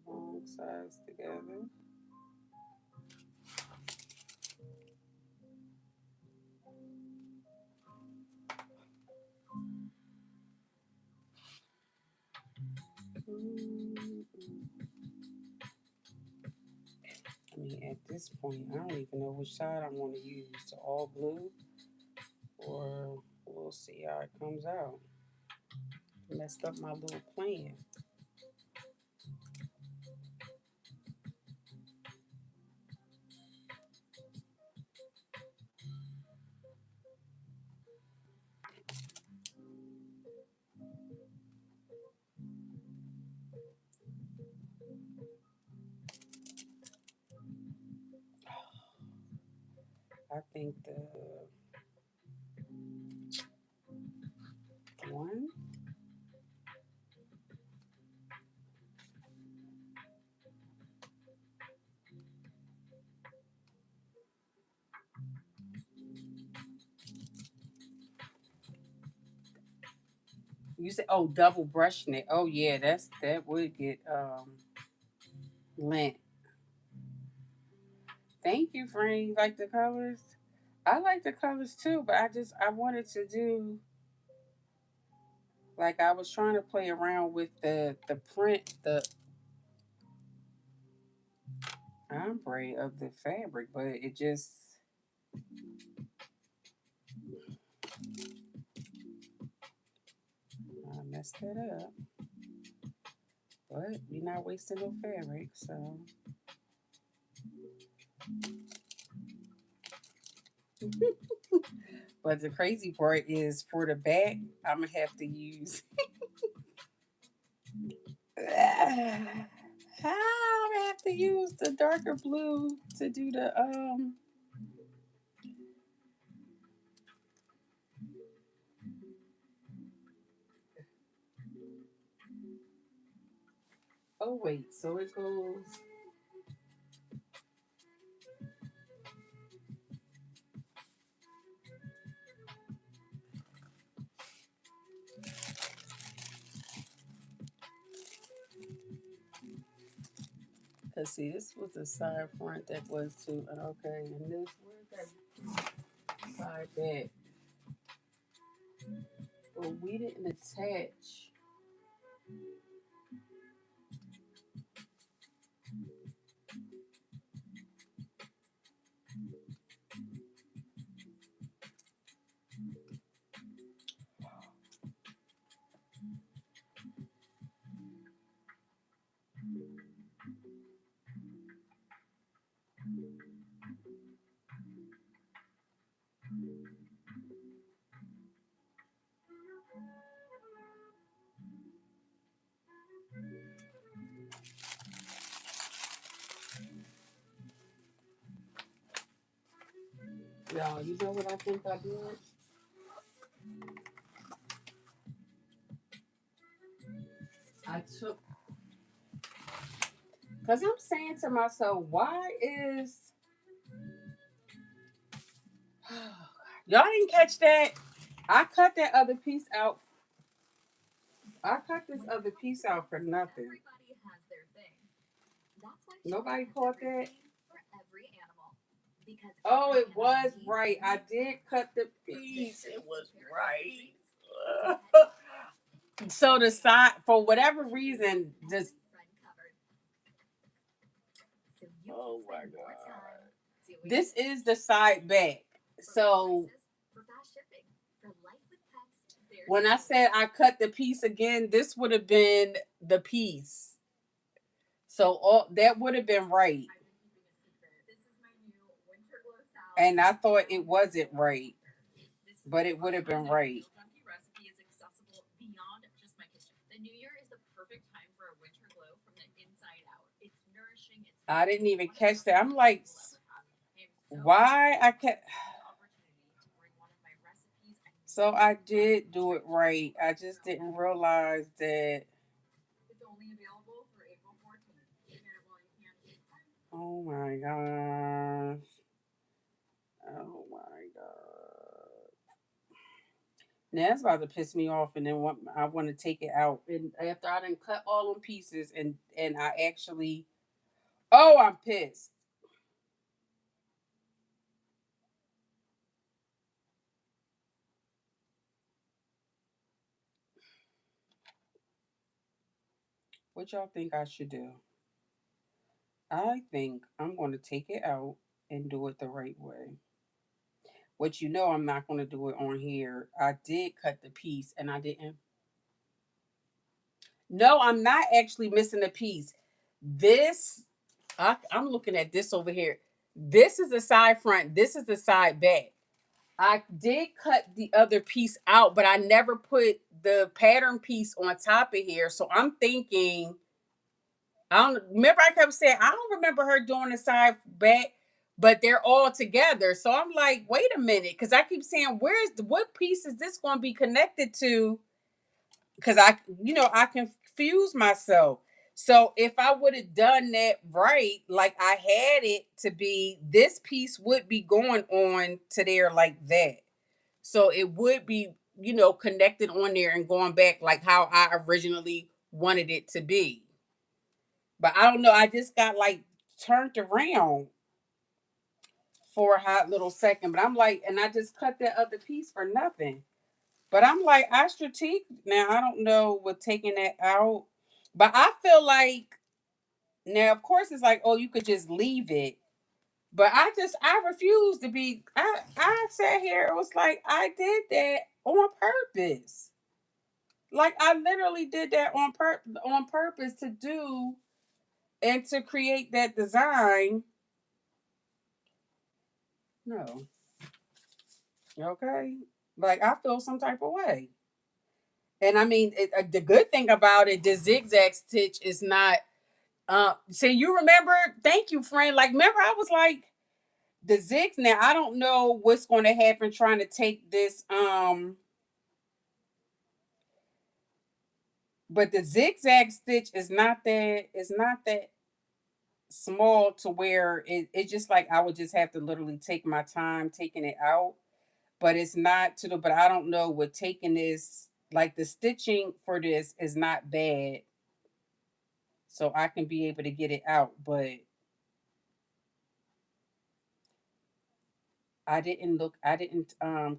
Wrong sides together. I mean, at this point, I don't even know which side I want to use, to all blue, or we'll see how it comes out. Messed up my little plan. I think the one. You said, oh, double brushing it. Oh yeah, that would get lint. Thank you, Frank. You like the colors? I like the colors too, but I wanted to do, like, I was trying to play around with the print, ombre of the fabric, but it just I messed that up. But we're not wasting no fabric, so but the crazy part is for the back, I'm gonna have to use I'm gonna have to use the darker blue to do the oh wait, so it goes let's see, this was the side front that was to okay, and this where's that side back? Well, we didn't attach. Y'all, you know what I think I did? I took, because I'm saying to myself, why is. Y'all didn't catch that? I cut that other piece out. I cut this other piece out for nothing. Everybody has their thing. That's why Nobody caught that? for every animal. Because Oh, it was right. I did cut the piece. It was right. So the side, for whatever reason, just. Oh my god. This is the side back. So when I said I cut the piece again, this would have been the piece. So all that would have been right. And I thought it wasn't right, but it would have been right. The new year is the perfect time for a winter glow from the inside out. It's nourishing. It's I didn't even catch that. I'm like, why I kept. So I did do it right. I just didn't realize that. It's only available for April 14th. Oh my gosh. Oh my god. Now that's about to piss me off, and then I want to take it out. And after I done cut all them pieces, and I actually, oh, I'm pissed. What y'all think I should do? I think I'm going to take it out and do it the right way. Which you know I'm not going to do it on here. I did cut the piece, and I didn't. No, I'm not actually missing a piece. This, I'm looking at this over here. This is the side front. This is the side back. I did cut the other piece out, but I never put the pattern piece on top of here. So I'm thinking, I don't remember. I kept saying, I don't remember her doing the side back, but they're all together. So I'm like, wait a minute, because I keep saying, what piece is this going to be connected to? Because I confuse myself. So if I would have done that right, like I had it to be, this piece would be going on to there like that. So it would be, connected on there and going back like how I originally wanted it to be. But I don't know. I just got like turned around for a hot little second. But I'm like, and I just cut that other piece for nothing. But I'm like, I strategic now. I don't know with taking that out. But I feel like Now, of course, it's like, oh, you could just leave it. But I refuse to be. I sat here. It was like I did that on purpose. Like I literally did that on purpose to do and to create that design. No, okay. Like I feel some type of way. And I mean, the good thing about it, the zigzag stitch is not. See, you remember? Thank you, friend. Like, remember, I was like the zigs. Now I don't know what's going to happen trying to take this. But the zigzag stitch is not that. It's not that small to where it just like I would just have to literally take my time taking it out. But it's not to the. But I don't know what taking this. Like the stitching for this is not bad, so I can be able to get it out. But I didn't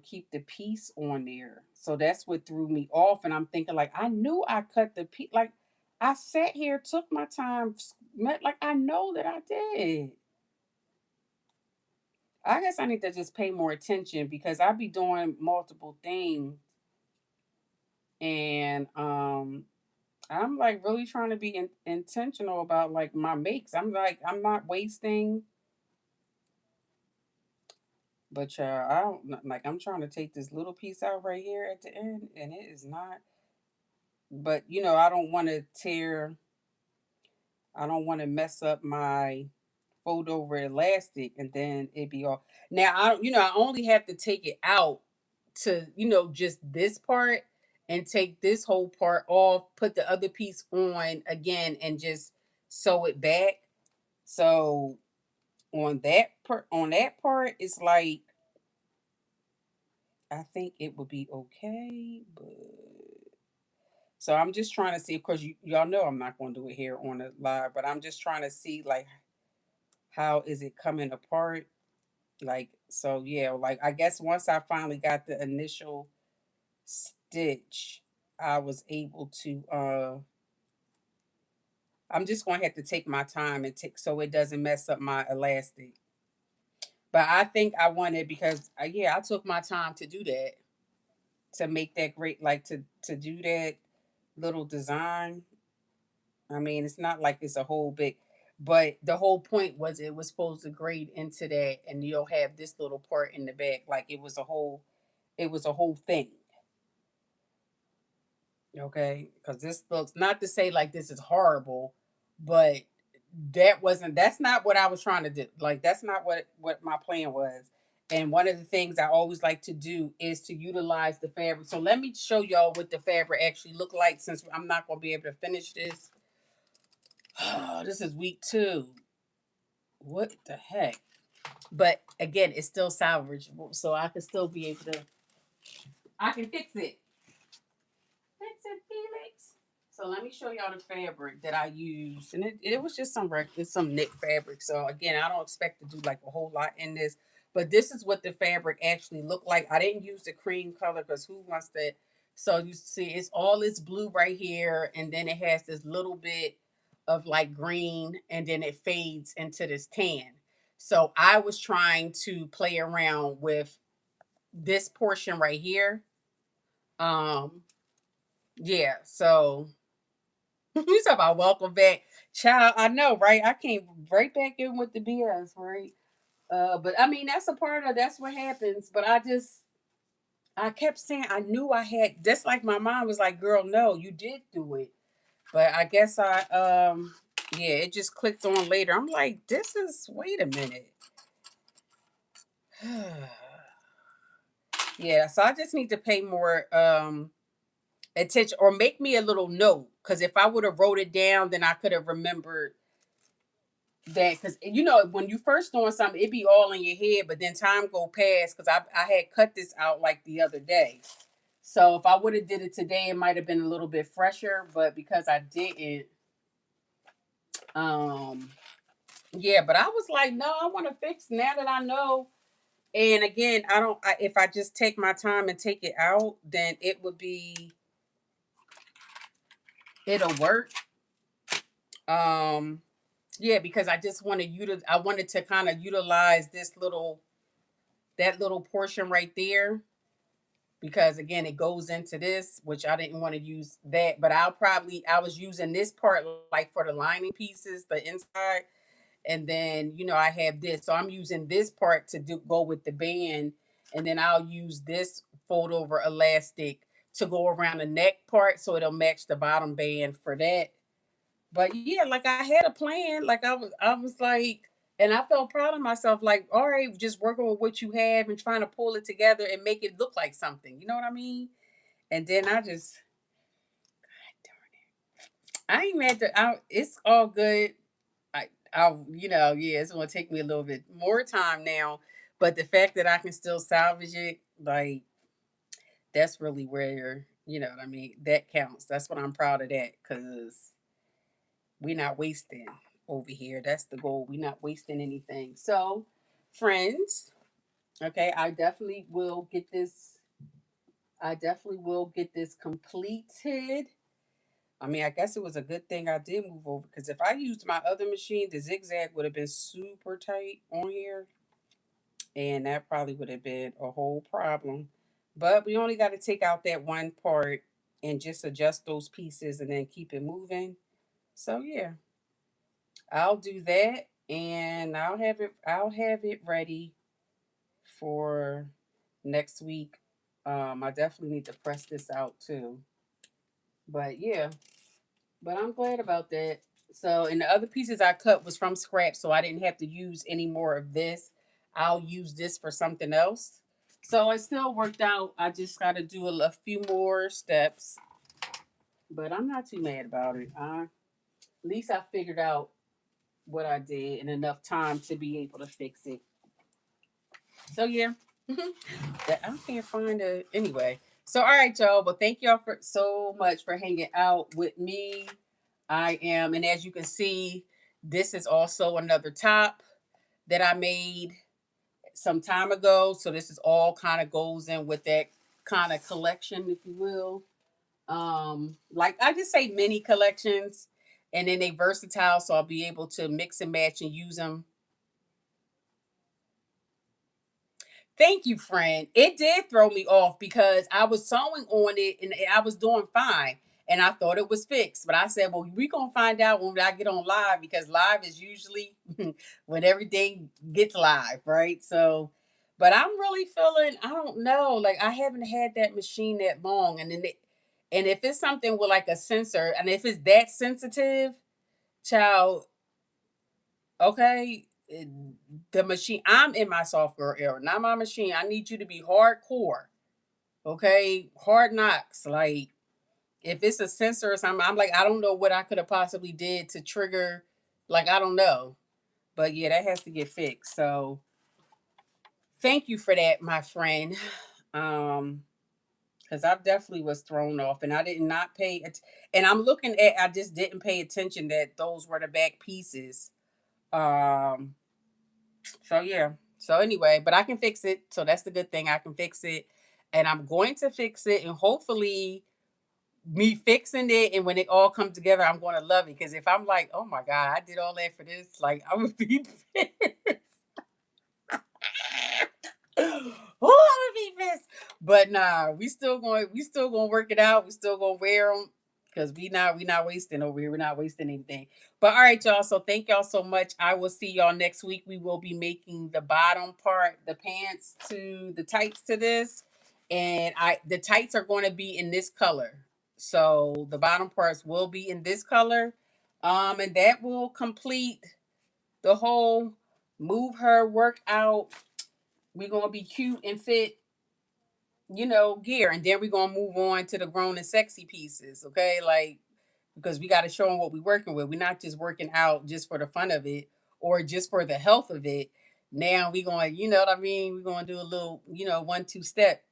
keep the piece on there. So that's what threw me off. And I'm thinking like I knew I cut the piece. Like I sat here, took my time, like I know that I did. I guess I need to just pay more attention because I be doing multiple things and I'm like really trying to be intentional about like my makes. I'm like I'm not wasting. But I don't like. I'm trying to take this little piece out right here at the end, and it is not. But I don't want to tear. I don't want to mess up my fold over elastic, and then it be all. Now I don't. I only have to take it out to just this part, and take this whole part off. Put the other piece on again, and just sew it back. So on that part, it's like I think it would be okay, but so I'm just trying to see. Of course, y'all know I'm not going to do it here on the live, but I'm just trying to see like how is it coming apart. Like so, yeah. Like I guess once I finally got the initial stitch, I was able to. I'm just going to have to take my time and take so it doesn't mess up my elastic. But I think I wanted because yeah, I took my time to do that to make that great, like to do that little design. I mean, it's not like it's a whole big, but the whole point was it was supposed to grade into that, and you'll have this little part in the back, like it was a whole thing. Okay, because this looks not to say like this is horrible, but that's not what I was trying to do. Like that's not what my plan was. And one of the things I always like to do is to utilize the fabric. So let me show y'all what the fabric actually look like since I'm not going to be able to finish this. This is week 2. What the heck? But again, it's still salvageable, so I can still be able to. I can fix it. Fix it, Felix. So let me show y'all the fabric that I used, and it was just some knit fabric. So again, I don't expect to do like a whole lot in this, but this is what the fabric actually looked like. I didn't use the cream color because who wants that? So you see, it's all this blue right here, and then it has this little bit of like green, and then it fades into this tan. So I was trying to play around with this portion right here. Um, yeah, so you talk about welcome back, child. I know, right? I came right back in with the BS, right? But I mean, that's what happens. But I kept saying I knew I had. That's like my mom was like, "Girl, no, you did do it." But I guess yeah, it just clicked on later. I'm like, this is. Wait a minute. Yeah, so I just need to pay more attention or make me a little note because if I would have wrote it down, then I could have remembered that because when you first doing something it be all in your head but then time go past because I had cut this out like the other day, so if I would have did it today it might have been a little bit fresher, but because I didn't, um yeah, but I was like, no, I want to fix now that I know. And again, if I just take my time and take it out, then it'll work. um Yeah, because I just want to I wanted to kind of utilize that little portion right there, because again it goes into this, which I didn't want to use that, but I was using this part like for the lining pieces, the inside, and then I have this, so I'm using this part to go with the band, and then I'll use this fold over elastic to go around the neck part so it'll match the bottom band for that. But yeah, like I had a plan. Like I was like, and I felt proud of myself. Like, all right, just working with what you have and trying to pull it together and make it look like something. You know what I mean? And then I ain't mad. It's all good. Yeah, it's gonna take me a little bit more time now. But the fact that I can still salvage it, like that's really where what I mean. That counts. That's what I'm proud of that, because we're not wasting over here. That's the goal. We're not wasting anything. So, friends, okay, I definitely will get this completed. I mean, I guess it was a good thing I did move over, because if I used my other machine, the zigzag would have been super tight on here, and that probably would have been a whole problem. But we only got to take out that one part and just adjust those pieces and then keep it moving. So yeah, I'll do that, and I'll have it ready for next week. I definitely need to press this out too. But yeah, but I'm glad about that. So, and the other pieces I cut was from scrap, so I didn't have to use any more of this. I'll use this for something else. So it still worked out. I just got to do a few more steps, but I'm not too mad about it. At least I figured out what I did in enough time to be able to fix it. So yeah, that I can't find it anyway. So all right, y'all. Well, thank y'all for so much for hanging out with me. I am, and as you can see, this is also another top that I made some time ago. So this is all kind of goes in with that kind of collection, if you will. Like I just say mini collections, and then they versatile, so I'll be able to mix and match and use them. Thank you, friend. It did throw me off because I was sewing on it and I was doing fine. And I thought it was fixed. But I said, well, we're going to find out when I get on live, because live is usually when everything gets live, right? So, but I'm really feeling, I don't know, like I haven't had that machine that long. And if it's something with like a sensor, and if it's that sensitive, child, okay, the machine, I'm in my software era, not my machine. I need you to be hardcore, okay, hard knocks. Like if it's a sensor or something, I'm like, I don't know what I could have possibly did to trigger, like I don't know. But yeah, that has to get fixed. So thank you for that, my friend. um because I definitely was thrown off, and I did not pay it. And I'm looking at, I just didn't pay attention that those were the back pieces. um So yeah. So anyway, but I can fix it. So that's the good thing. I can fix it. And I'm going to fix it, and hopefully me fixing it and when it all comes together, I'm going to love it. Because if I'm like, oh my God, I did all that for this, like I would be pissed. Oh, I would be pissed. But nah, we still going to work it out. We still going to wear them, because we not wasting over here. We're not wasting anything. But all right, y'all. So thank y'all so much. I will see y'all next week. We will be making the bottom part, the pants to the tights to this, and the tights are going to be in this color. So the bottom parts will be in this color, and that will complete the whole move her workout. We're gonna be cute and fit, gear, and then we're gonna move on to the grown and sexy pieces. Okay, like because we got to show them what we're working with. We're not just working out just for the fun of it or just for the health of it. Now we going, you know what I mean? We're gonna do a little, 1-2 step.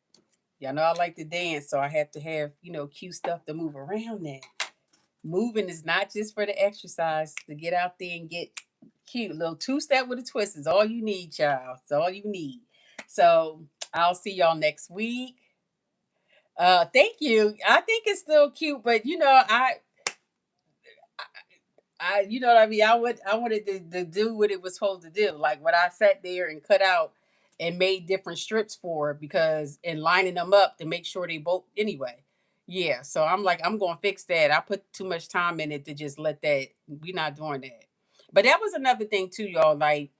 Y'all know I like to dance, so I have to have, cute stuff to move around that. Moving is not just for the exercise, to get out there and get cute. A little 2-step with a twist is all you need, child. It's all you need. So I'll see y'all next week. Thank you. I think it's still cute, but you know what I mean. I wanted to do what it was supposed to do. Like when I sat there and cut out and made different strips for it because and lining them up to make sure they both anyway. Yeah, so I'm like I'm gonna fix that. I put too much time in it to just let that. We're not doing that. But that was another thing too, y'all. Like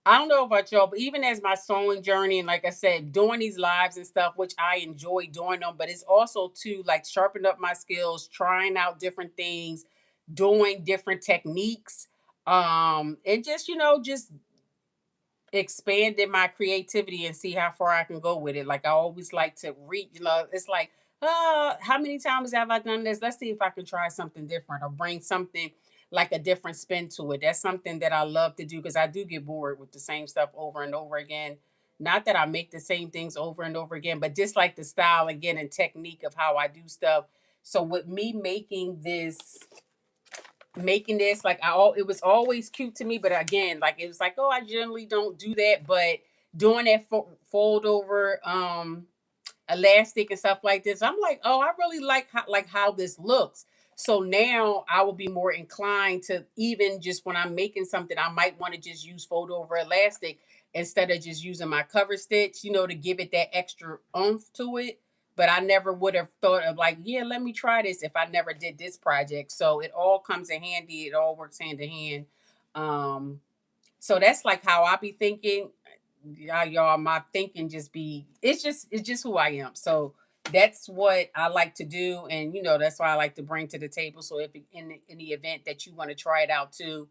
I don't know about y'all, but even as my sewing journey, and like I said, doing these lives and stuff, which I enjoy doing them, but it's also to like sharpen up my skills, trying out different things, doing different techniques, and just just expanding my creativity and see how far I can go with it. Like I always like to read, it's like, how many times have I done this? Let's see if I can try something different or bring something like a different spin to it. That's something that I love to do because I do get bored with the same stuff over and over again. Not that I make the same things over and over again, but just like the style again and technique of how I do stuff. So with me making this like it was always cute to me, but again like it was like, oh, I generally don't do that, but doing that fold over elastic and stuff like this, I'm like, oh, I really like how this looks. So now I will be more inclined to, even just when I'm making something, I might want to just use fold over elastic instead of just using my cover stitch, to give it that extra oomph to it. But I never would have thought of like, yeah, let me try this if I never did this project. So it all comes in handy. It all works hand in hand. Um, so that's like how I be thinking. Y'all, my thinking just be it's just who I am. So that's what I like to do, and that's why I like to bring to the table. So if in the event that you want to try it out too,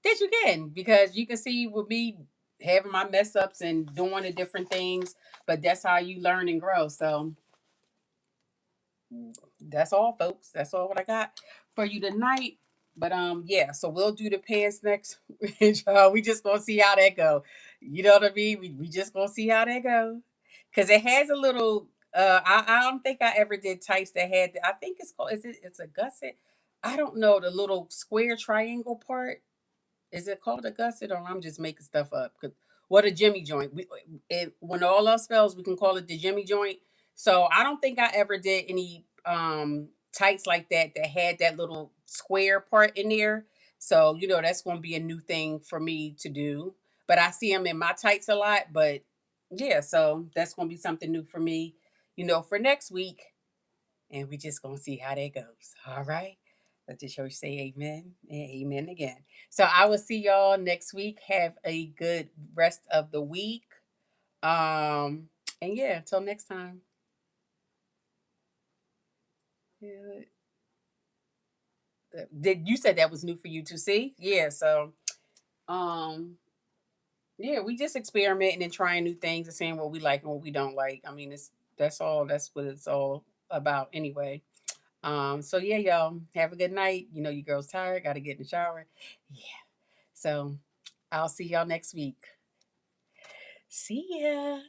that you can, because you can see with me having my mess ups and doing the different things, but that's how you learn and grow. So that's all, folks. That's all what I got for you tonight. But yeah, so we'll do the pants next. We just gonna see how that go. You know what I mean? We just gonna see how that go. Cause it has a little I don't think I ever did tights that had I think it's called, it's a gusset. I don't know, the little square triangle part. Is it called a gusset, or I'm just making stuff up? What a Jimmy joint. When all else fails, we can call it the Jimmy joint. So I don't think I ever did any tights like that had that little square part in there. So that's going to be a new thing for me to do. But I see them in my tights a lot. But yeah, so that's going to be something new for me, for next week, and we just gonna see how that goes. All right. Let the church say amen and amen again. So I will see y'all next week. Have a good rest of the week. Um, and yeah, until next time. Yeah. Did you said that was new for you to see? Yeah. So um yeah, we just experimenting and trying new things and seeing what we like and what we don't like. I mean, that's what it's all about anyway. So yeah, y'all have a good night. You girls tired, gotta get in the shower. Yeah. So I'll see y'all next week. See ya.